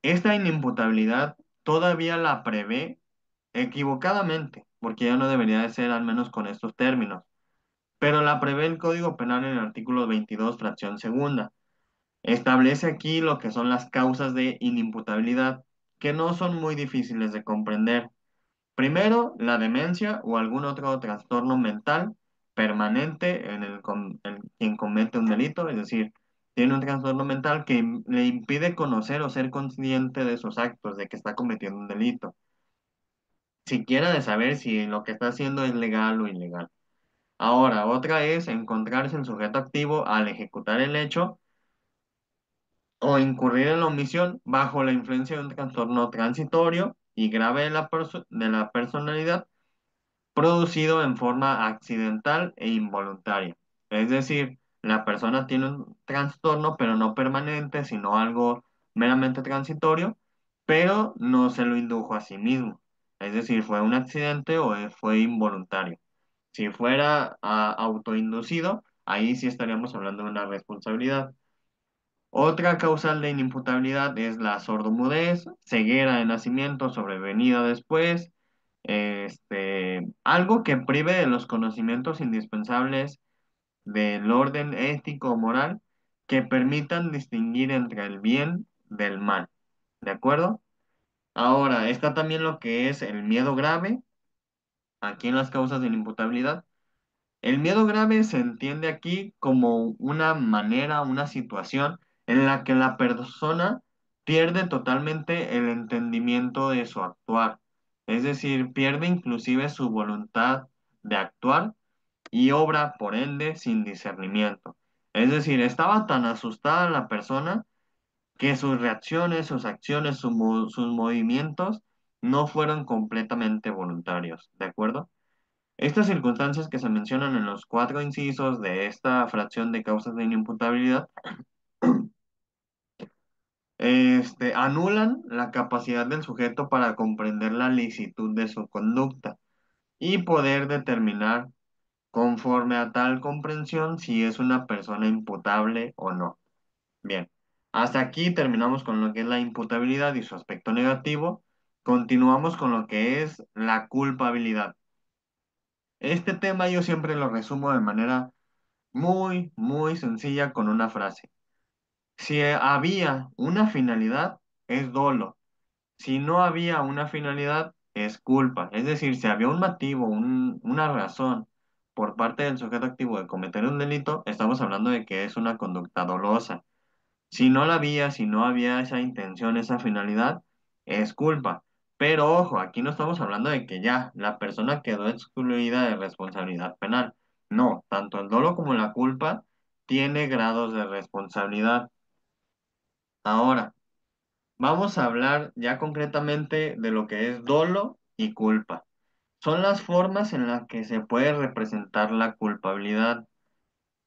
Esta inimputabilidad todavía la prevé equivocadamente, porque ya no debería de ser al menos con estos términos, pero la prevé el Código Penal en el artículo 22, fracción segunda. Establece aquí lo que son las causas de inimputabilidad, que no son muy difíciles de comprender. Primero, la demencia o algún otro trastorno mental permanente en quien comete un delito, es decir, tiene un trastorno mental que le impide conocer o ser consciente de sus actos, de que está cometiendo un delito, siquiera de saber si lo que está haciendo es legal o ilegal. Ahora, otra es encontrarse el sujeto activo al ejecutar el hecho o incurrir en la omisión bajo la influencia de un trastorno transitorio y grave de la personalidad producido en forma accidental e involuntaria. Es decir, la persona tiene un trastorno, pero no permanente, sino algo meramente transitorio, pero no se lo indujo a sí mismo. Es decir, fue un accidente o fue involuntario. Si fuera autoinducido, ahí sí estaríamos hablando de una responsabilidad. Otra causal de inimputabilidad es la sordomudez, ceguera de nacimiento sobrevenida después, algo que prive de los conocimientos indispensables del orden ético o moral que permitan distinguir entre el bien del mal. ¿De acuerdo? Ahora, está también lo que es el miedo grave, aquí en las causas de inimputabilidad. El miedo grave se entiende aquí como una manera, una situación en la que la persona pierde totalmente el entendimiento de su actuar. Es decir, pierde inclusive su voluntad de actuar y obra, por ende, sin discernimiento. Es decir, estaba tan asustada la persona que sus reacciones, sus acciones, sus movimientos no fueron completamente voluntarios. ¿De acuerdo? Estas circunstancias que se mencionan en los cuatro incisos de esta fracción de causas de inimputabilidad, anulan la capacidad del sujeto para comprender la licitud de su conducta y poder determinar conforme a tal comprensión si es una persona imputable o no. Bien, hasta aquí terminamos con lo que es la imputabilidad y su aspecto negativo. Continuamos con lo que es la culpabilidad. Este tema yo siempre lo resumo de manera muy, muy sencilla con una frase. Si había una finalidad, es dolo. Si no había una finalidad, es culpa. Es decir, si había un motivo, una razón por parte del sujeto activo de cometer un delito, estamos hablando de que es una conducta dolosa. Si no la había, si no había esa intención, esa finalidad, es culpa. Pero ojo, aquí no estamos hablando de que ya la persona quedó excluida de responsabilidad penal. No, tanto el dolo como la culpa tiene grados de responsabilidad. Ahora, vamos a hablar ya concretamente de lo que es dolo y culpa. Son las formas en las que se puede representar la culpabilidad.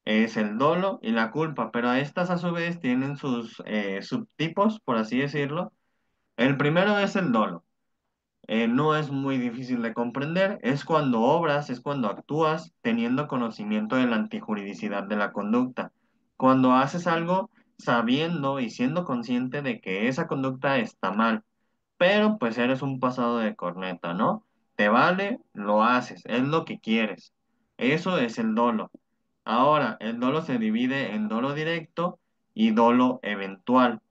Es el dolo y la culpa, pero a estas a su vez tienen sus subtipos, por así decirlo. El primero es el dolo. No es muy difícil de comprender, es cuando obras, es cuando actúas teniendo conocimiento de la antijuridicidad de la conducta. Cuando haces algo sabiendo y siendo consciente de que esa conducta está mal, pero pues eres un pasado de corneta, ¿no? Te vale, lo haces, es lo que quieres. Eso es el dolo. Ahora, el dolo se divide en dolo directo y dolo eventual.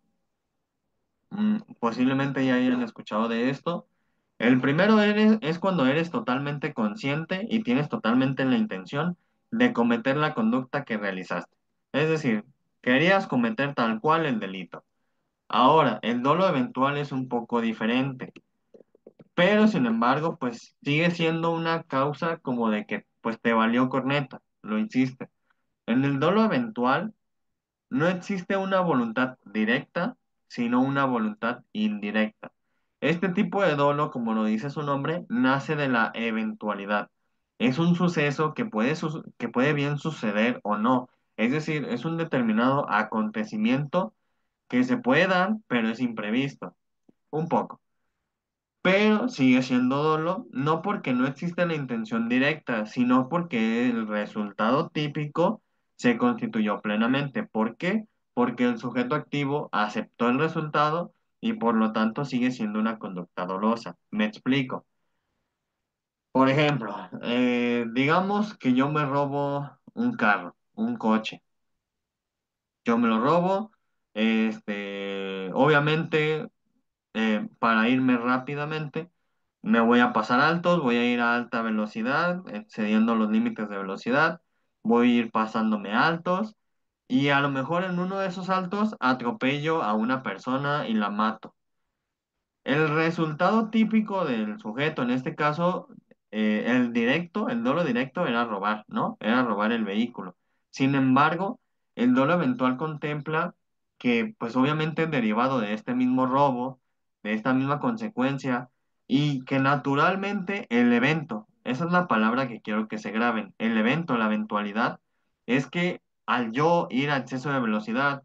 Posiblemente ya hayan escuchado de esto. El primero es cuando eres totalmente consciente y tienes totalmente la intención de cometer la conducta que realizaste. Es decir, querías cometer tal cual el delito. Ahora, el dolo eventual es un poco diferente, pero sin embargo, pues sigue siendo una causa como de que pues te valió corneta, lo hiciste. En el dolo eventual no existe una voluntad directa, sino una voluntad indirecta. Este tipo de dolo, como lo dice su nombre, nace de la eventualidad. Es un suceso que puede bien suceder o no. Es decir, es un determinado acontecimiento que se puede dar, pero es imprevisto. Un poco. Pero sigue siendo dolo, no porque no existe la intención directa, sino porque el resultado típico se constituyó plenamente. ¿Por qué? Porque el sujeto activo aceptó el resultado y por lo tanto sigue siendo una conducta dolosa. Me explico. Por ejemplo, digamos que yo me robo un carro, un coche. Yo me lo robo, obviamente para irme rápidamente. Me voy a pasar altos, voy a ir a alta velocidad, excediendo los límites de velocidad, voy a ir pasándome altos y a lo mejor en uno de esos altos atropello a una persona y la mato. El resultado típico del sujeto, en este caso, el dolo directo era robar, ¿no? Era robar el vehículo. Sin embargo, el dolo eventual contempla que pues obviamente es derivado de este mismo robo, de esta misma consecuencia, y que naturalmente el evento, esa es la palabra que quiero que se graben, el evento, la eventualidad, es que al yo ir a exceso de velocidad,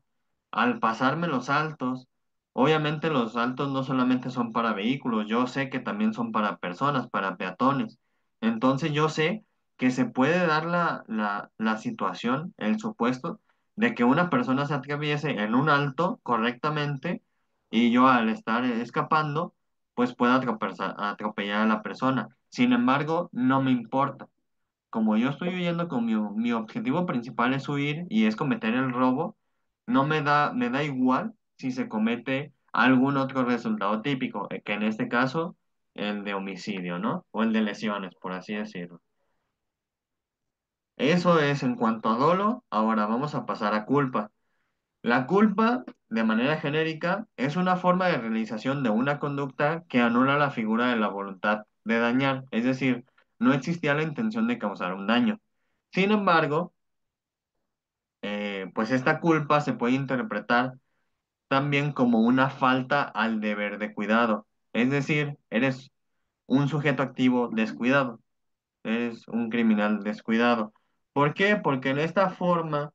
al pasarme los saltos, obviamente los saltos no solamente son para vehículos, yo sé que también son para personas, para peatones. Entonces yo sé que se puede dar la situación, el supuesto, de que una persona se atraviese en un alto correctamente y yo al estar escapando, pues pueda atropellar a la persona. Sin embargo, no me importa. Como yo estoy huyendo con mi objetivo principal es huir y es cometer el robo, no me da igual si se comete algún otro resultado típico, que en este caso el de homicidio, ¿no? O el de lesiones, por así decirlo. Eso es en cuanto a dolo. Ahora vamos a pasar a culpa. La culpa, de manera genérica, es una forma de realización de una conducta que anula la figura de la voluntad de dañar, es decir, no existía la intención de causar un daño. Sin embargo, pues esta culpa se puede interpretar también como una falta al deber de cuidado, es decir, eres un sujeto activo descuidado, eres un criminal descuidado. ¿Por qué? Porque en esta forma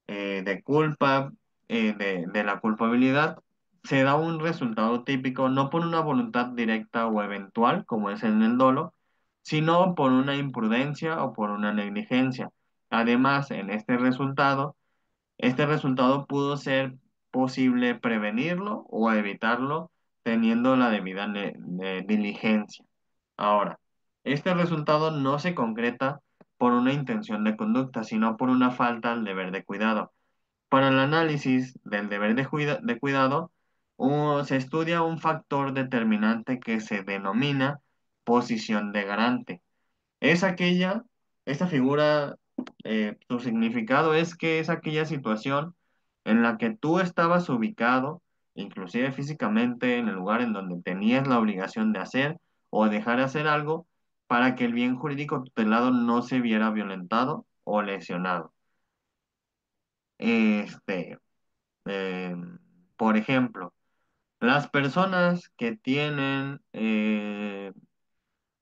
de culpa, de la culpabilidad, se da un resultado típico no por una voluntad directa o eventual, como es en el dolo, sino por una imprudencia o por una negligencia. Además, en este resultado pudo ser posible prevenirlo o evitarlo teniendo la debida diligencia. Ahora, este resultado no se concreta por una intención de conducta, sino por una falta al deber de cuidado. Para el análisis del deber de cuidado, se estudia un factor determinante que se denomina posición de garante. Es aquella, esta figura, su significado es que es aquella situación en la que tú estabas ubicado, inclusive físicamente, en el lugar en donde tenías la obligación de hacer o dejar de hacer algo para que el bien jurídico tutelado no se viera violentado o lesionado. Este, eh, por ejemplo, las personas que tienen,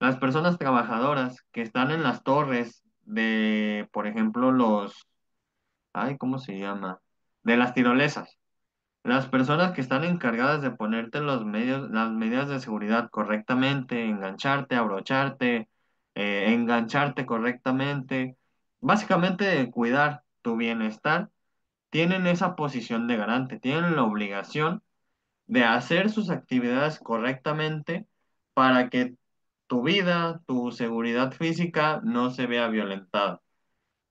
las personas trabajadoras que están en las torres de, por ejemplo, ay, ¿cómo se llama? De las tirolesas. Las personas que están encargadas de ponerte las medidas de seguridad correctamente, engancharte, abrocharte, engancharte correctamente, básicamente de cuidar tu bienestar, tienen esa posición de garante, tienen la obligación de hacer sus actividades correctamente para que tu vida, tu seguridad física no se vea violentada.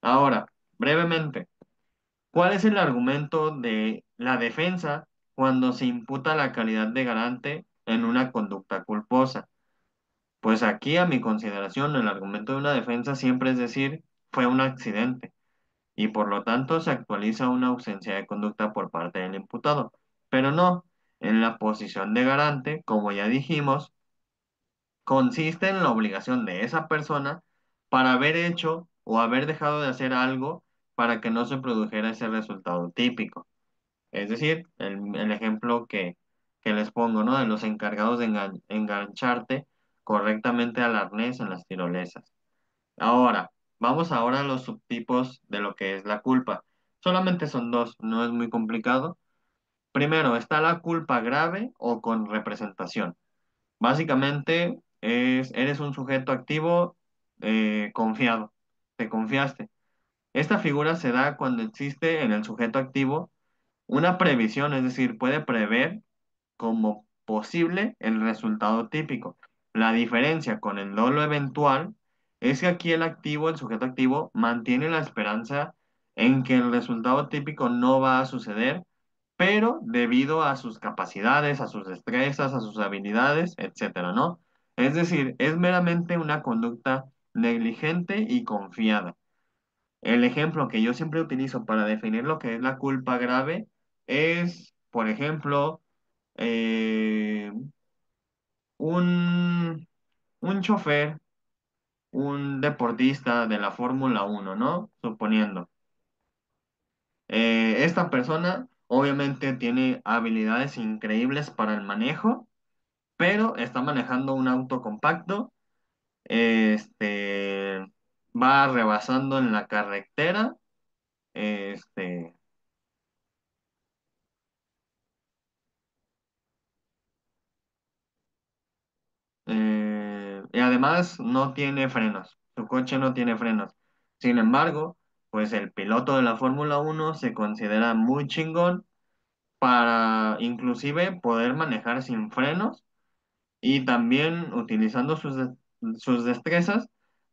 Ahora, brevemente, ¿cuál es el argumento de la defensa cuando se imputa la calidad de garante en una conducta culposa? Pues aquí, a mi consideración, el argumento de una defensa siempre es decir, fue un accidente y por lo tanto se actualiza una ausencia de conducta por parte del imputado. Pero no, en la posición de garante, como ya dijimos, consiste en la obligación de esa persona para haber hecho o haber dejado de hacer algo para que no se produjera ese resultado típico. Es decir, el ejemplo que les pongo, ¿no? De los encargados de engancharte correctamente al arnés en las tirolesas. Ahora, vamos ahora a los subtipos de lo que es la culpa. Solamente son dos, no es muy complicado. Primero, está la culpa grave o con representación. Básicamente, eres un sujeto activo confiado, te confiaste. Esta figura se da cuando existe en el sujeto activo una previsión, es decir, puede prever como posible el resultado típico. La diferencia con el dolo eventual es que aquí el activo, el sujeto activo, mantiene la esperanza en que el resultado típico no va a suceder, pero debido a sus capacidades, a sus destrezas, a sus habilidades, etcétera, ¿no? Es decir, es meramente una conducta negligente y confiada. El ejemplo que yo siempre utilizo para definir lo que es la culpa grave es, por ejemplo, eh, un, un chofer, un deportista de la Fórmula 1, ¿no? Suponiendo. Esta persona Obviamente tiene habilidades increíbles para el manejo, pero está manejando un auto compacto, este, va rebasando en la carretera, este, y además no tiene frenos, su coche no tiene frenos. Sin embargo, pues el piloto de la Fórmula 1 se considera muy chingón para inclusive poder manejar sin frenos y también utilizando sus destrezas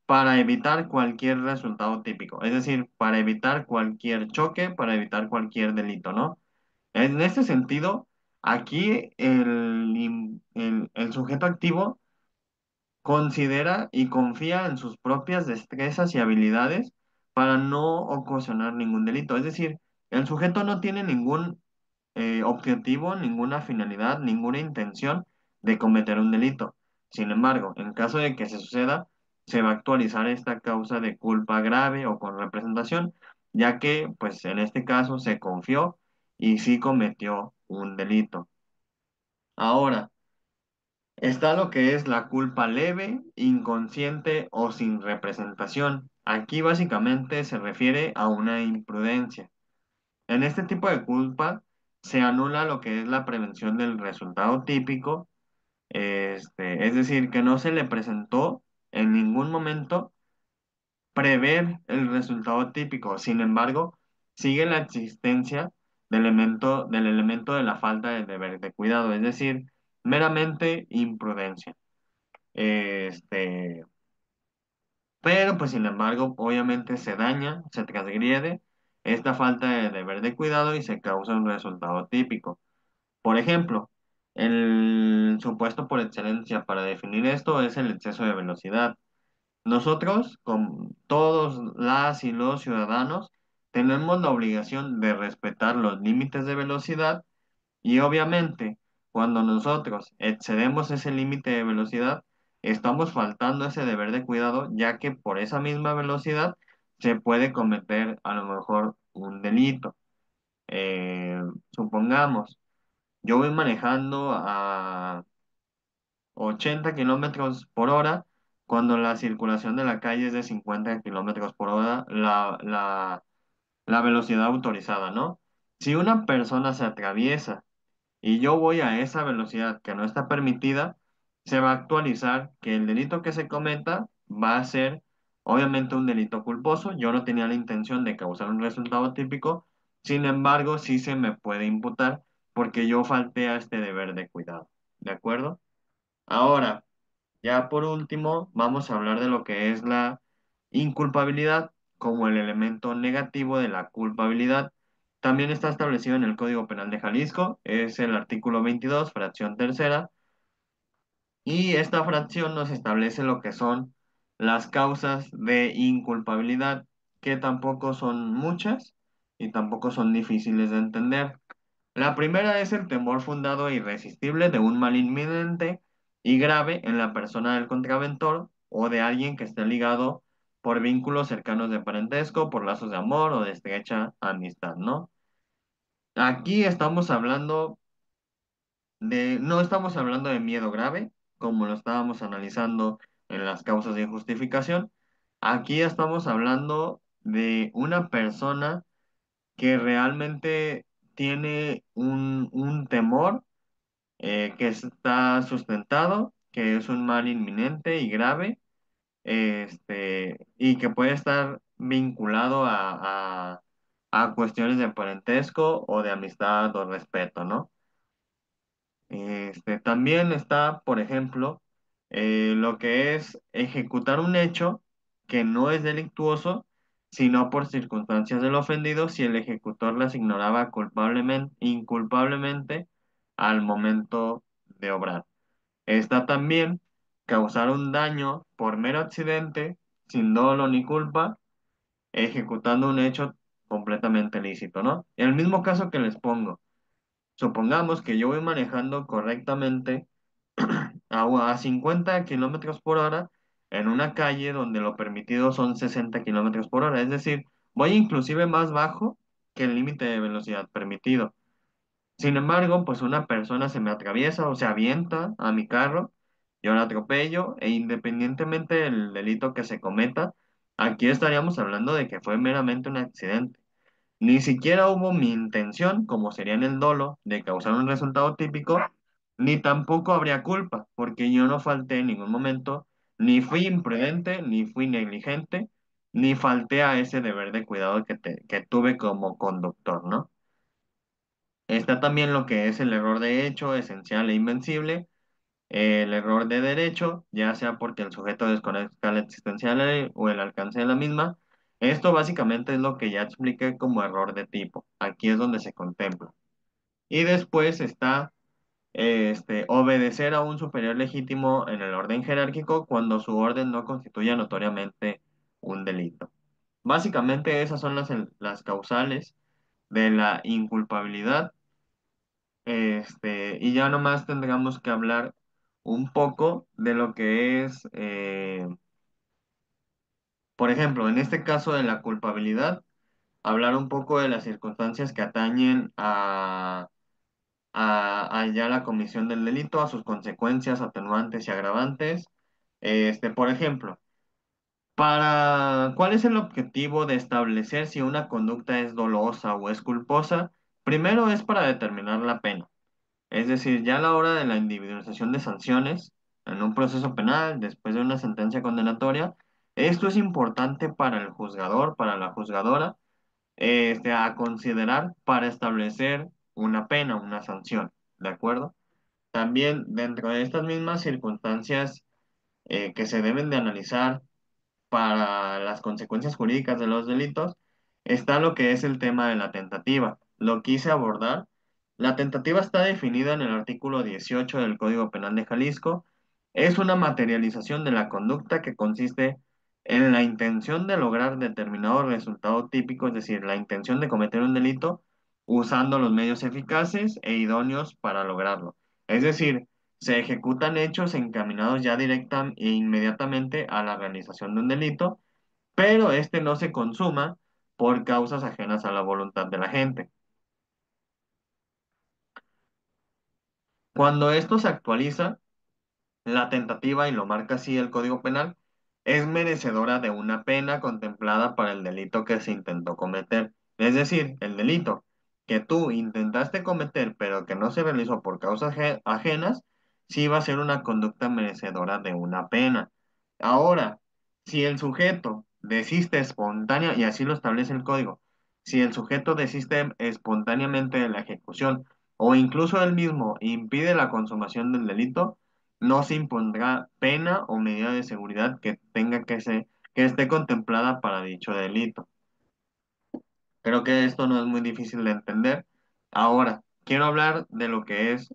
para evitar cualquier resultado típico, es decir, para evitar cualquier choque, para evitar cualquier delito, ¿no? En este sentido, aquí el sujeto activo considera y confía en sus propias destrezas y habilidades para no ocasionar ningún delito. Es decir, el sujeto no tiene ningún objetivo, ninguna finalidad, ninguna intención de cometer un delito. Sin embargo, en caso de que se suceda, se va a actualizar esta causa de culpa grave o con representación, ya que, pues, en este caso se confió y sí cometió un delito. Ahora, está lo que es la culpa leve, inconsciente o sin representación. Aquí básicamente se refiere a una imprudencia. En este tipo de culpa se anula lo que es la prevención del resultado típico, es decir, que no se le presentó en ningún momento prever el resultado típico. Sin embargo, sigue la existencia del elemento de la falta de deber de cuidado, es decir, meramente imprudencia. Este, pero pues sin embargo, obviamente se daña, se transgrede esta falta de deber de cuidado y se causa un resultado típico. Por ejemplo, el supuesto por excelencia para definir esto es el exceso de velocidad. Nosotros, con todos las y los ciudadanos, tenemos la obligación de respetar los límites de velocidad y obviamente, cuando nosotros excedemos ese límite de velocidad, estamos faltando ese deber de cuidado, ya que por esa misma velocidad se puede cometer a lo mejor un delito. Supongamos, yo voy manejando a 80 kilómetros por hora cuando la circulación de la calle es de 50 kilómetros por hora, la velocidad autorizada, ¿no? Si una persona se atraviesa y yo voy a esa velocidad que no está permitida, se va a actualizar que el delito que se cometa va a ser obviamente un delito culposo. Yo no tenía la intención de causar un resultado típico, sin embargo, sí se me puede imputar porque yo falté a este deber de cuidado. ¿De acuerdo? Ahora, ya por último, vamos a hablar de lo que es la inculpabilidad como el elemento negativo de la culpabilidad. También está establecido en el Código Penal de Jalisco, es el artículo 22, fracción tercera, y esta fracción nos establece lo que son las causas de inculpabilidad, que tampoco son muchas y tampoco son difíciles de entender. La primera es el temor fundado e irresistible de un mal inminente y grave en la persona del contraventor o de alguien que esté ligado por vínculos cercanos de parentesco, por lazos de amor o de estrecha amistad, ¿no? Aquí estamos hablando no estamos hablando de miedo grave, como lo estábamos analizando en las causas de injustificación. Aquí estamos hablando de una persona que realmente tiene un temor que está sustentado, que es un mal inminente y grave, y que puede estar vinculado a cuestiones de parentesco o de amistad o respeto, ¿no? También está, por ejemplo, lo que es ejecutar un hecho que no es delictuoso, sino por circunstancias del ofendido si el ejecutor las ignoraba culpablemente, inculpablemente al momento de obrar. Está también causar un daño por mero accidente, sin dolo ni culpa, ejecutando un hecho completamente lícito, ¿no? En el mismo caso que les pongo, supongamos que yo voy manejando correctamente a 50 kilómetros por hora en una calle donde lo permitido son 60 kilómetros por hora. Es decir, voy inclusive más bajo que el límite de velocidad permitido. Sin embargo, pues una persona se me atraviesa o se avienta a mi carro, yo la atropello e independientemente del delito que se cometa, aquí estaríamos hablando de que fue meramente un accidente. Ni siquiera hubo mi intención, como sería en el dolo, de causar un resultado típico, ni tampoco habría culpa, porque yo no falté en ningún momento, ni fui imprudente, ni fui negligente, ni falté a ese deber de cuidado que tuve como conductor, ¿no? Está también lo que es el error de hecho, esencial e invencible, el error de derecho, ya sea porque el sujeto desconozca la existencia de la ley o el alcance de la misma. Esto básicamente es lo que ya expliqué como error de tipo. Aquí es donde se contempla. Y después está obedecer a un superior legítimo en el orden jerárquico cuando su orden no constituya notoriamente un delito. Básicamente esas son las causales de la inculpabilidad, y ya nomás tendríamos que hablar un poco de lo que es, por ejemplo, en este caso de la culpabilidad, hablar un poco de las circunstancias que atañen a ya la comisión del delito, a sus consecuencias atenuantes y agravantes. Por ejemplo, ¿cuál es el objetivo de establecer si una conducta es dolosa o es culposa? Primero es para determinar la pena. Es decir, ya a la hora de la individualización de sanciones en un proceso penal, después de una sentencia condenatoria, esto es importante para el juzgador, para la juzgadora, a considerar para establecer una pena, una sanción, ¿de acuerdo? También dentro de estas mismas circunstancias que se deben de analizar para las consecuencias jurídicas de los delitos, está lo que es el tema de la tentativa. Lo quise abordar. La tentativa está definida en el artículo 18 del Código Penal de Jalisco. Es una materialización de la conducta que consiste en la intención de lograr determinado resultado típico, es decir, la intención de cometer un delito usando los medios eficaces e idóneos para lograrlo. Es decir, se ejecutan hechos encaminados ya directa e inmediatamente a la realización de un delito, pero este no se consuma por causas ajenas a la voluntad de la gente. Cuando esto se actualiza, la tentativa, y lo marca así el Código Penal, es merecedora de una pena contemplada para el delito que se intentó cometer. Es decir, el delito que tú intentaste cometer pero que no se realizó por causas ajenas, sí va a ser una conducta merecedora de una pena. Ahora, si el sujeto desiste espontánea, y así lo establece el código, si el sujeto desiste espontáneamente de la ejecución o incluso él mismo impide la consumación del delito, no se impondrá pena o medida de seguridad que esté contemplada para dicho delito. Creo que esto no es muy difícil de entender. Ahora, quiero hablar de lo que es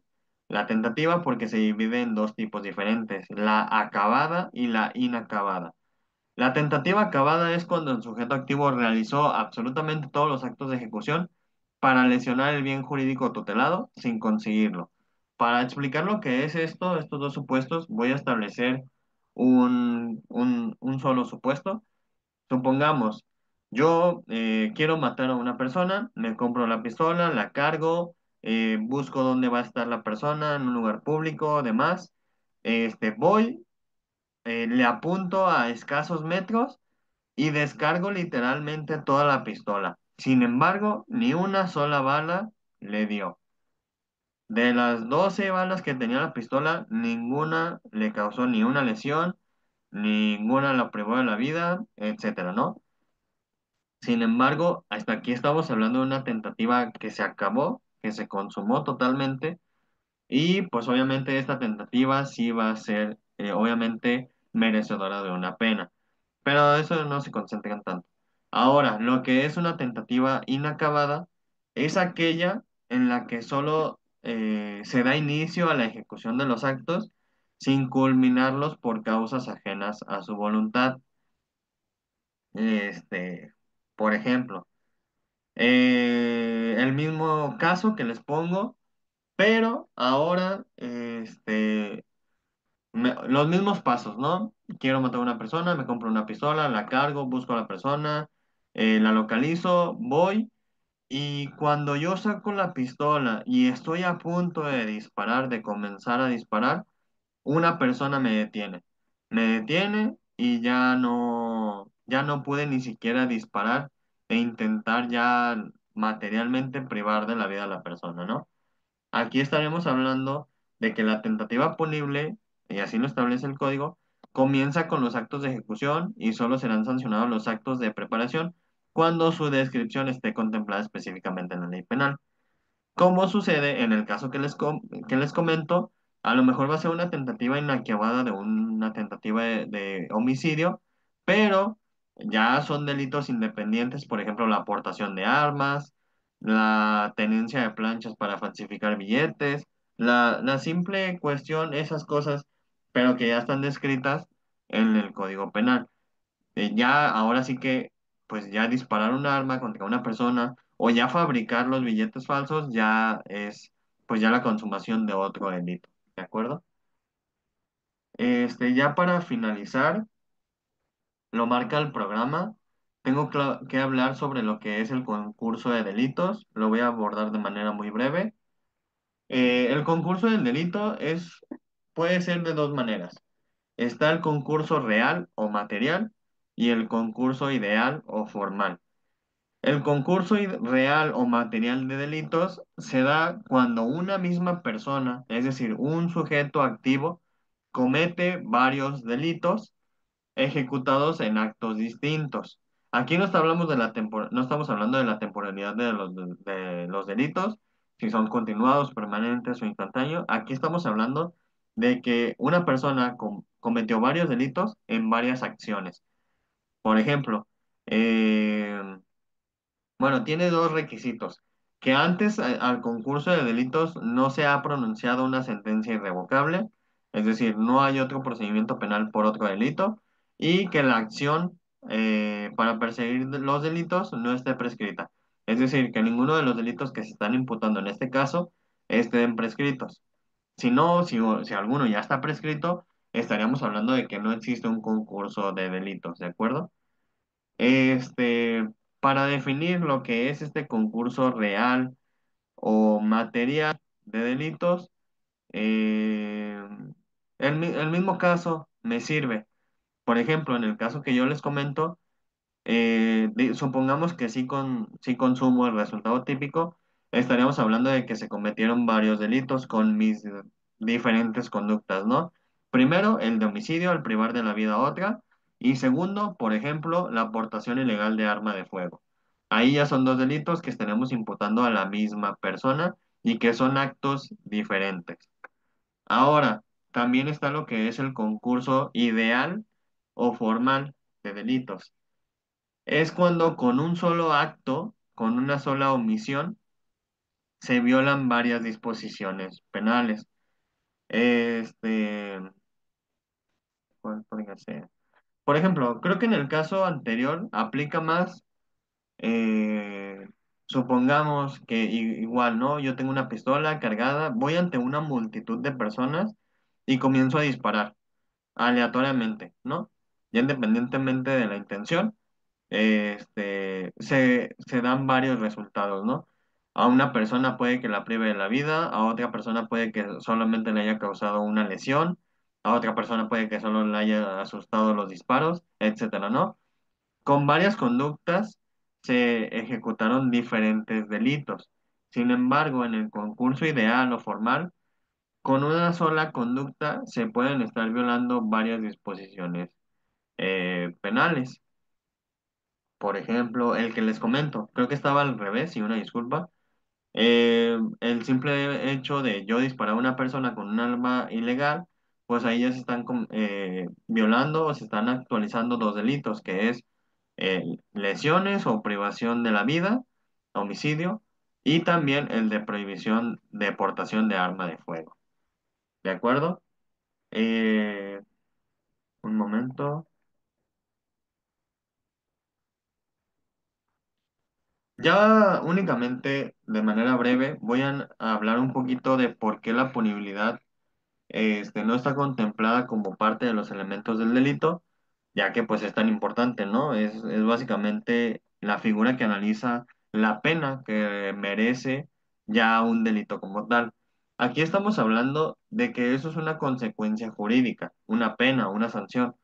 la tentativa porque se divide en dos tipos diferentes, la acabada y la inacabada. La tentativa acabada es cuando el sujeto activo realizó absolutamente todos los actos de ejecución para lesionar el bien jurídico tutelado sin conseguirlo. Para explicar lo que es esto, estos dos supuestos, voy a establecer un solo supuesto. Supongamos, yo quiero matar a una persona, me compro la pistola, la cargo, busco dónde va a estar la persona, en un lugar público, demás. Voy, le apunto a escasos metros y descargo literalmente toda la pistola. Sin embargo, ni una sola bala le dio. De las 12 balas que tenía la pistola, ninguna le causó ni una lesión, ninguna la privó de la vida, etcétera, ¿no? Sin embargo, hasta aquí estamos hablando de una tentativa que se acabó, que se consumó totalmente, y pues obviamente esta tentativa sí va a ser, obviamente, merecedora de una pena. Pero eso no se concentran tanto. Ahora, lo que es una tentativa inacabada es aquella en la que solo se da inicio a la ejecución de los actos sin culminarlos por causas ajenas a su voluntad. Este, por ejemplo, el mismo caso que les pongo, pero ahora, los mismos pasos, ¿no? Quiero matar a una persona, me compro una pistola, la cargo, busco a la persona, la localizo, voy Y cuando yo saco la pistola y estoy a punto de disparar, de comenzar a disparar, una persona me detiene. Me detiene y ya no pude ni siquiera disparar e intentar ya materialmente privar de la vida a la persona, ¿no? Aquí estaremos hablando de que la tentativa punible, y así lo establece el código, comienza con los actos de ejecución y solo serán sancionados los actos de preparación cuando su descripción esté contemplada específicamente en la ley penal. Como sucede en el caso que les comento, a lo mejor va a ser una tentativa inacabada de una tentativa de homicidio, pero ya son delitos independientes, por ejemplo, la aportación de armas, la tenencia de planchas para falsificar billetes, la simple cuestión, esas cosas, pero que ya están descritas en el Código Penal. Ya ahora sí que, pues ya disparar un arma contra una persona o ya fabricar los billetes falsos ya es, pues ya la consumación de otro delito, ¿de acuerdo? Ya para finalizar, lo marca el programa. Tengo que hablar sobre lo que es el concurso de delitos. Lo voy a abordar de manera muy breve. El concurso del delito puede ser de dos maneras. Está el concurso real o material y el concurso ideal o formal. El concurso real o material de delitos se da cuando una misma persona, es decir, un sujeto activo, comete varios delitos ejecutados en actos distintos. Aquí hablamos de no estamos hablando de la temporalidad de los delitos, si son continuados, permanentes o instantáneos. Aquí estamos hablando de que una persona cometió varios delitos en varias acciones. Por ejemplo, eh, bueno, tiene dos requisitos. Que antes al concurso de delitos no se ha pronunciado una sentencia irrevocable, es decir, no hay otro procedimiento penal por otro delito, y que la acción para perseguir los delitos no esté prescrita. Es decir, que ninguno de los delitos que se están imputando en este caso estén prescritos. Si no, si alguno ya está prescrito, estaríamos hablando de que no existe un concurso de delitos, ¿de acuerdo? Este, para definir lo que es este concurso real o material de delitos, eh, el mismo caso me sirve. Por ejemplo, en el caso que yo les comento, supongamos que sí consumo el resultado típico, estaríamos hablando de que se cometieron varios delitos con mis diferentes conductas, ¿no? Primero, el de homicidio, al privar de la vida a otra, y segundo, por ejemplo, la aportación ilegal de arma de fuego. Ahí ya son dos delitos que estaremos imputando a la misma persona y que son actos diferentes. Ahora, también está lo que es el concurso ideal o formal de delitos. Es cuando con un solo acto, con una sola omisión, se violan varias disposiciones penales. Este, ¿Cuál podría ser? Por ejemplo, creo que en el caso anterior aplica más, eh, supongamos que igual, ¿no? Yo tengo una pistola cargada, voy ante una multitud de personas y comienzo a disparar aleatoriamente, ¿no? Ya independientemente de la intención. Se dan varios resultados, ¿no? A una persona puede que la prive de la vida, a otra persona puede que solamente le haya causado una lesión, a otra persona puede que solo le haya asustado los disparos, etcétera, ¿no? Con varias conductas se ejecutaron diferentes delitos. Sin embargo, en el concurso ideal o formal, con una sola conducta se pueden estar violando varias disposiciones penales. Por ejemplo, el que les comento, creo que estaba al revés, y una disculpa. El simple hecho de yo disparar a una persona con un arma ilegal, pues ahí ya se están violando o se están actualizando dos delitos, que es lesiones o privación de la vida, homicidio, y también el de prohibición de portación de arma de fuego. ¿De acuerdo? Eh, un momento. Ya únicamente, de manera breve, voy a hablar un poquito de por qué la punibilidad no está contemplada como parte de los elementos del delito, ya que pues es tan importante, ¿no? Es básicamente la figura que analiza la pena que merece ya un delito como tal. Aquí estamos hablando de que eso es una consecuencia jurídica, una pena, una sanción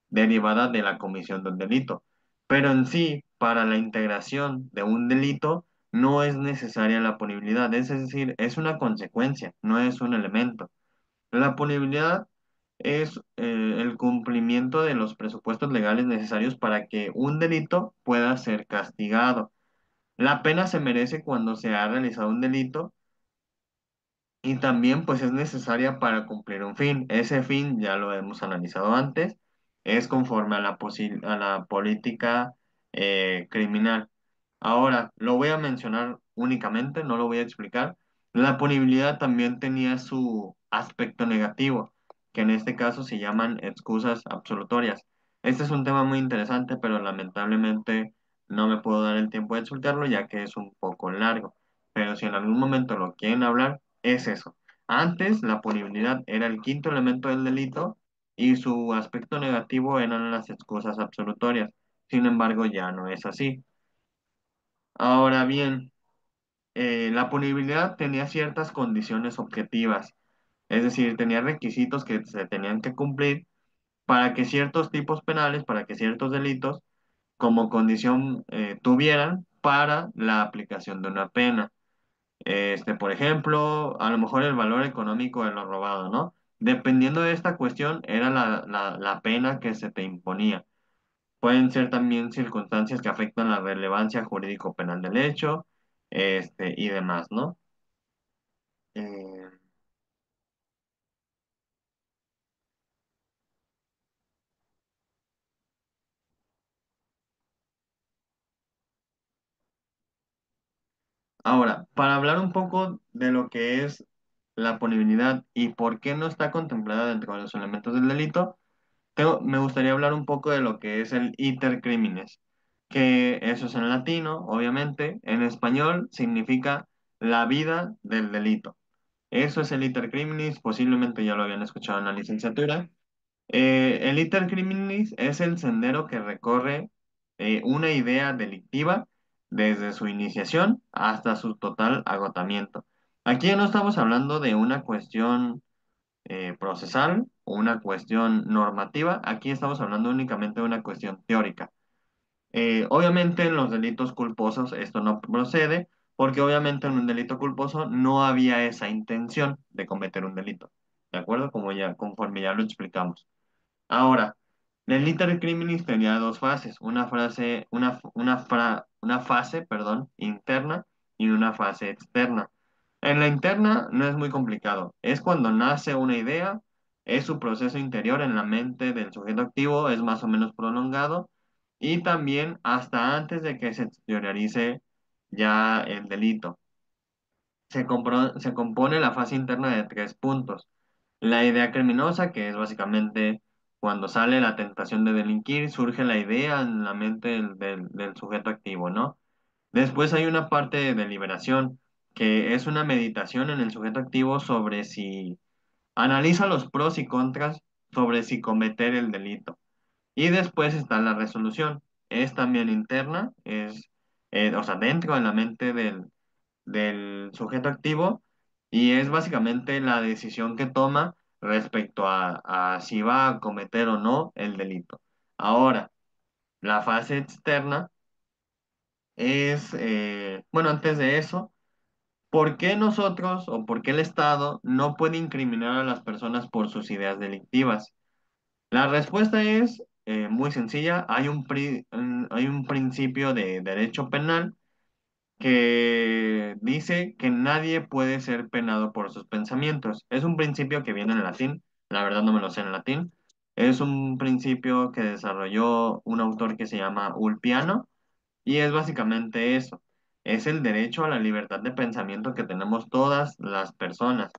derivada de la comisión de un delito. Pero en sí, para la integración de un delito, no es necesaria la punibilidad, es decir, es una consecuencia, no es un elemento. La punibilidad es el cumplimiento de los presupuestos legales necesarios para que un delito pueda ser castigado. La pena se merece cuando se ha realizado un delito y también pues es necesaria para cumplir un fin. Ese fin, ya lo hemos analizado antes, es conforme a a la política criminal. Ahora, lo voy a mencionar únicamente, no lo voy a explicar. La punibilidad también tenía su aspecto negativo, que en este caso se llaman excusas absolutorias. Este es un tema muy interesante, pero lamentablemente no me puedo dar el tiempo de explicarlo ya que es un poco largo. Pero si en algún momento lo quieren hablar, es eso. Antes, la punibilidad era el quinto elemento del delito y su aspecto negativo eran las excusas absolutorias. Sin embargo, ya no es así. Ahora bien, la punibilidad tenía ciertas condiciones objetivas, es decir, tenía requisitos que se tenían que cumplir para que ciertos tipos penales, para que ciertos delitos, como condición, tuvieran para la aplicación de una pena. Por ejemplo, a lo mejor el valor económico de lo robado, ¿no? Dependiendo de esta cuestión, era la pena que se te imponía. Pueden ser también circunstancias que afectan la relevancia jurídico-penal del hecho, y demás, ¿no? Eh, Ahora, para hablar un poco de lo que es la punibilidad y por qué no está contemplada dentro de los elementos del delito, me gustaría hablar un poco de lo que es el iter criminis, que eso es en latino, obviamente, en español significa la vida del delito. Eso es el iter criminis, posiblemente ya lo habían escuchado en la licenciatura. El iter criminis es el sendero que recorre una idea delictiva desde su iniciación hasta su total agotamiento. Aquí ya no estamos hablando de una cuestión procesal o una cuestión normativa, aquí estamos hablando únicamente de una cuestión teórica. Obviamente en los delitos culposos esto no procede, porque obviamente en un delito culposo no había esa intención de cometer un delito, ¿de acuerdo? Conforme ya lo explicamos. Ahora, el iter criminis tenía dos fases, una fase, perdón, interna y una fase externa. En la interna no es muy complicado, es cuando nace una idea, es su proceso interior en la mente del sujeto activo, es más o menos prolongado y también hasta antes de que se exteriorice ya el delito. Se compone la fase interna de tres puntos. La idea criminosa, que es básicamente cuando sale la tentación de delinquir, surge la idea en la mente del sujeto activo, ¿no? Después hay una parte de deliberación, que es una meditación en el sujeto activo sobre si analiza los pros y contras sobre si cometer el delito. Y después está la resolución. Es también interna, o sea, dentro de la mente del sujeto activo y es básicamente la decisión que toma respecto a si va a cometer o no el delito. Ahora, la fase externa bueno, antes de eso, ¿por qué nosotros o por qué el Estado no puede incriminar a las personas por sus ideas delictivas? La respuesta es muy sencilla. Hay un principio de derecho penal que dice que nadie puede ser penado por sus pensamientos. Es un principio que viene en latín, la verdad no me lo sé en latín. Es un principio que desarrolló un autor que se llama Ulpiano y es básicamente eso, es el derecho a la libertad de pensamiento que tenemos todas las personas.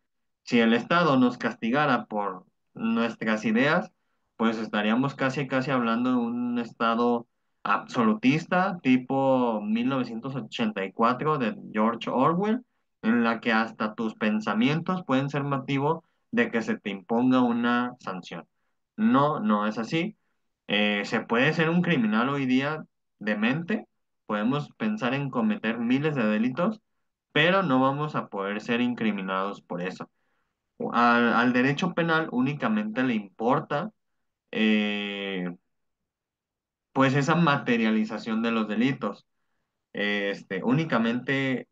Si el Estado nos castigara por nuestras ideas, pues estaríamos casi hablando de un Estado absolutista, tipo 1984 de George Orwell, en la que hasta tus pensamientos pueden ser motivo de que se te imponga una sanción. No, no es así. Se puede ser un criminal hoy día demente podemos pensar en cometer miles de delitos, pero no vamos a poder ser incriminados por eso. Al derecho penal únicamente le importa pues esa materialización de los delitos. Únicamente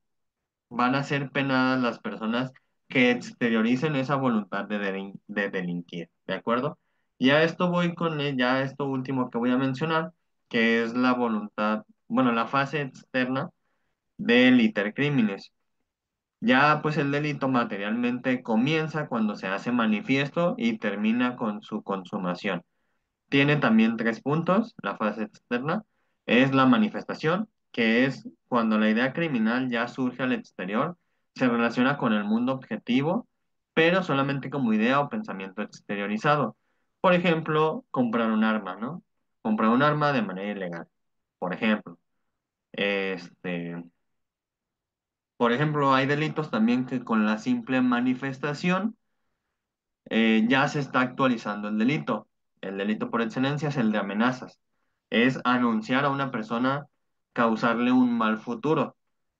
van a ser penadas las personas que exterioricen esa voluntad de delinquir, ¿de acuerdo? Y a esto voy con ya esto último que voy a mencionar, que es la voluntad, bueno, la fase externa del iter criminis. Ya pues el delito materialmente comienza cuando se hace manifiesto y termina con su consumación. Tiene también tres puntos. La fase externa es la manifestación, que es cuando la idea criminal ya surge al exterior, se relaciona con el mundo objetivo, pero solamente como idea o pensamiento exteriorizado. Por ejemplo, comprar un arma, ¿no? Comprar un arma de manera ilegal. Por ejemplo, este, por ejemplo, hay delitos también que con la simple manifestación ya se está actualizando el delito. El delito por excelencia es el de amenazas. Es anunciar a una persona, causarle un mal futuro.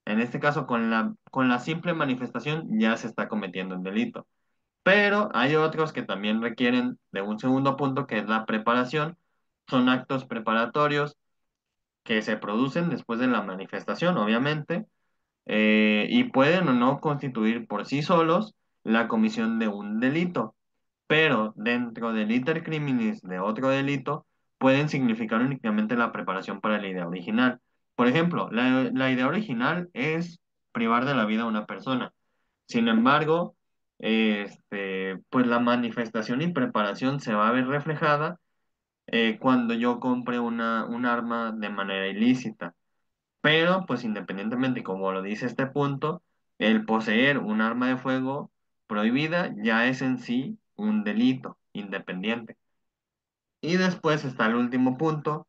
En este caso, con la simple manifestación ya se está cometiendo el delito. Pero hay otros que también requieren de un segundo punto, que es la preparación. Son actos preparatorios que se producen después de la manifestación, obviamente, y pueden o no constituir por sí solos la comisión de un delito, pero dentro del iter criminis de otro delito pueden significar únicamente la preparación para la idea original. Por ejemplo, la idea original es privar de la vida a una persona. Sin embargo, pues la manifestación y preparación se va a ver reflejada cuando yo compre un arma de manera ilícita. Pero, pues independientemente, como lo dice este punto, el poseer un arma de fuego prohibida ya es en sí un delito independiente. Y después está el último punto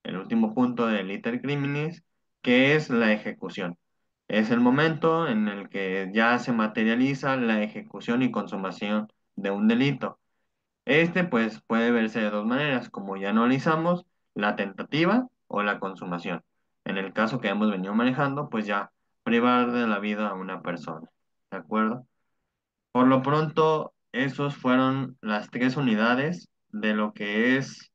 del iter criminis, que es la ejecución. Es el momento en el que ya se materializa la ejecución y consumación de un delito. Pues puede verse de dos maneras, como ya analizamos, la tentativa o la consumación. En el caso que hemos venido manejando, pues ya privar de la vida a una persona. ¿De acuerdo? Por lo pronto, esos fueron las tres unidades de lo que es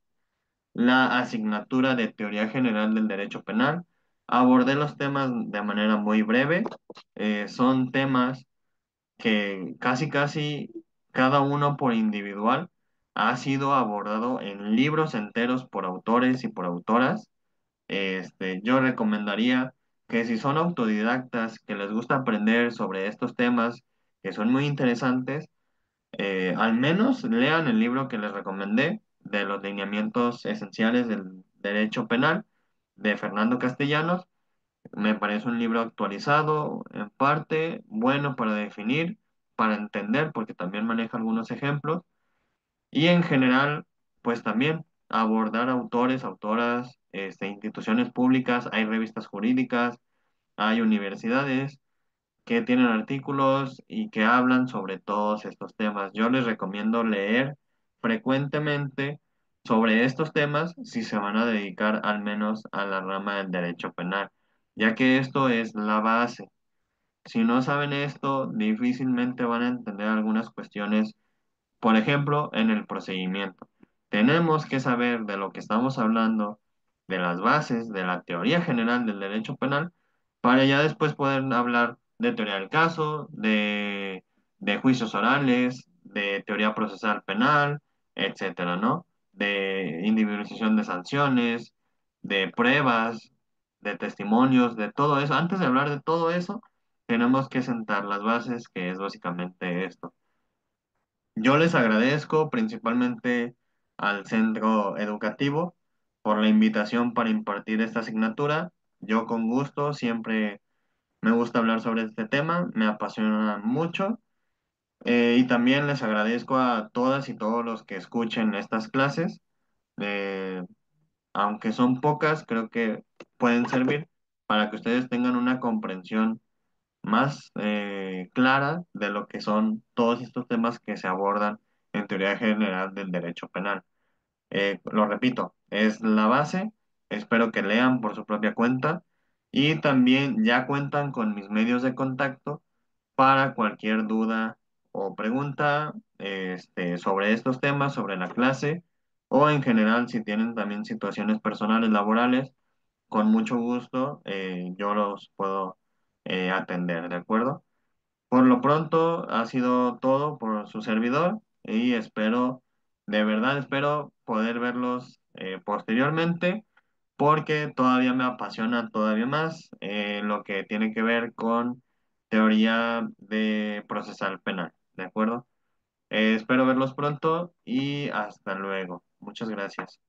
la asignatura de Teoría General del Derecho Penal. Abordé los temas de manera muy breve. Son temas que casi cada uno por individual ha sido abordado en libros enteros por autores y por autoras. Yo recomendaría que si son autodidactas, que les gusta aprender sobre estos temas que son muy interesantes, al menos lean el libro que les recomendé de los lineamientos esenciales del derecho penal de Fernando Castellanos. Me parece un libro actualizado, en parte, bueno para definir, para entender, porque también maneja algunos ejemplos, y en general, pues también abordar autores, autoras, instituciones públicas, hay revistas jurídicas, hay universidades que tienen artículos y que hablan sobre todos estos temas. Yo les recomiendo leer frecuentemente sobre estos temas si se van a dedicar al menos a la rama del derecho penal, ya que esto es la base. Si no saben esto, difícilmente van a entender algunas cuestiones, por ejemplo, en el procedimiento. Tenemos que saber de lo que estamos hablando, de las bases, de la teoría general del derecho penal, para ya después poder hablar de teoría del caso, de juicios orales, de teoría procesal penal, etcétera, ¿no? De individualización de sanciones, de pruebas, de testimonios, de todo eso. Antes de hablar de todo eso, tenemos que sentar las bases, que es básicamente esto. Yo les agradezco principalmente al centro educativo por la invitación para impartir esta asignatura. Yo con gusto siempre me gusta hablar sobre este tema, me apasiona mucho. Y también les agradezco a todas y todos los que escuchen estas clases. Eh, Aunque son pocas, creo que pueden servir para que ustedes tengan una comprensión más clara de lo que son todos estos temas que se abordan en teoría general del derecho penal. Lo repito, es la base Espero que lean por su propia cuenta y también ya cuentan con mis medios de contacto para cualquier duda o pregunta sobre estos temas, sobre la clase o en general si tienen también situaciones personales laborales, con mucho gusto yo los puedo atender, ¿de acuerdo? Por lo pronto ha sido todo por su servidor y espero, de verdad espero poder verlos posteriormente porque todavía me apasiona todavía más lo que tiene que ver con teoría de procesal penal, ¿de acuerdo? Espero verlos pronto y hasta luego. Muchas gracias.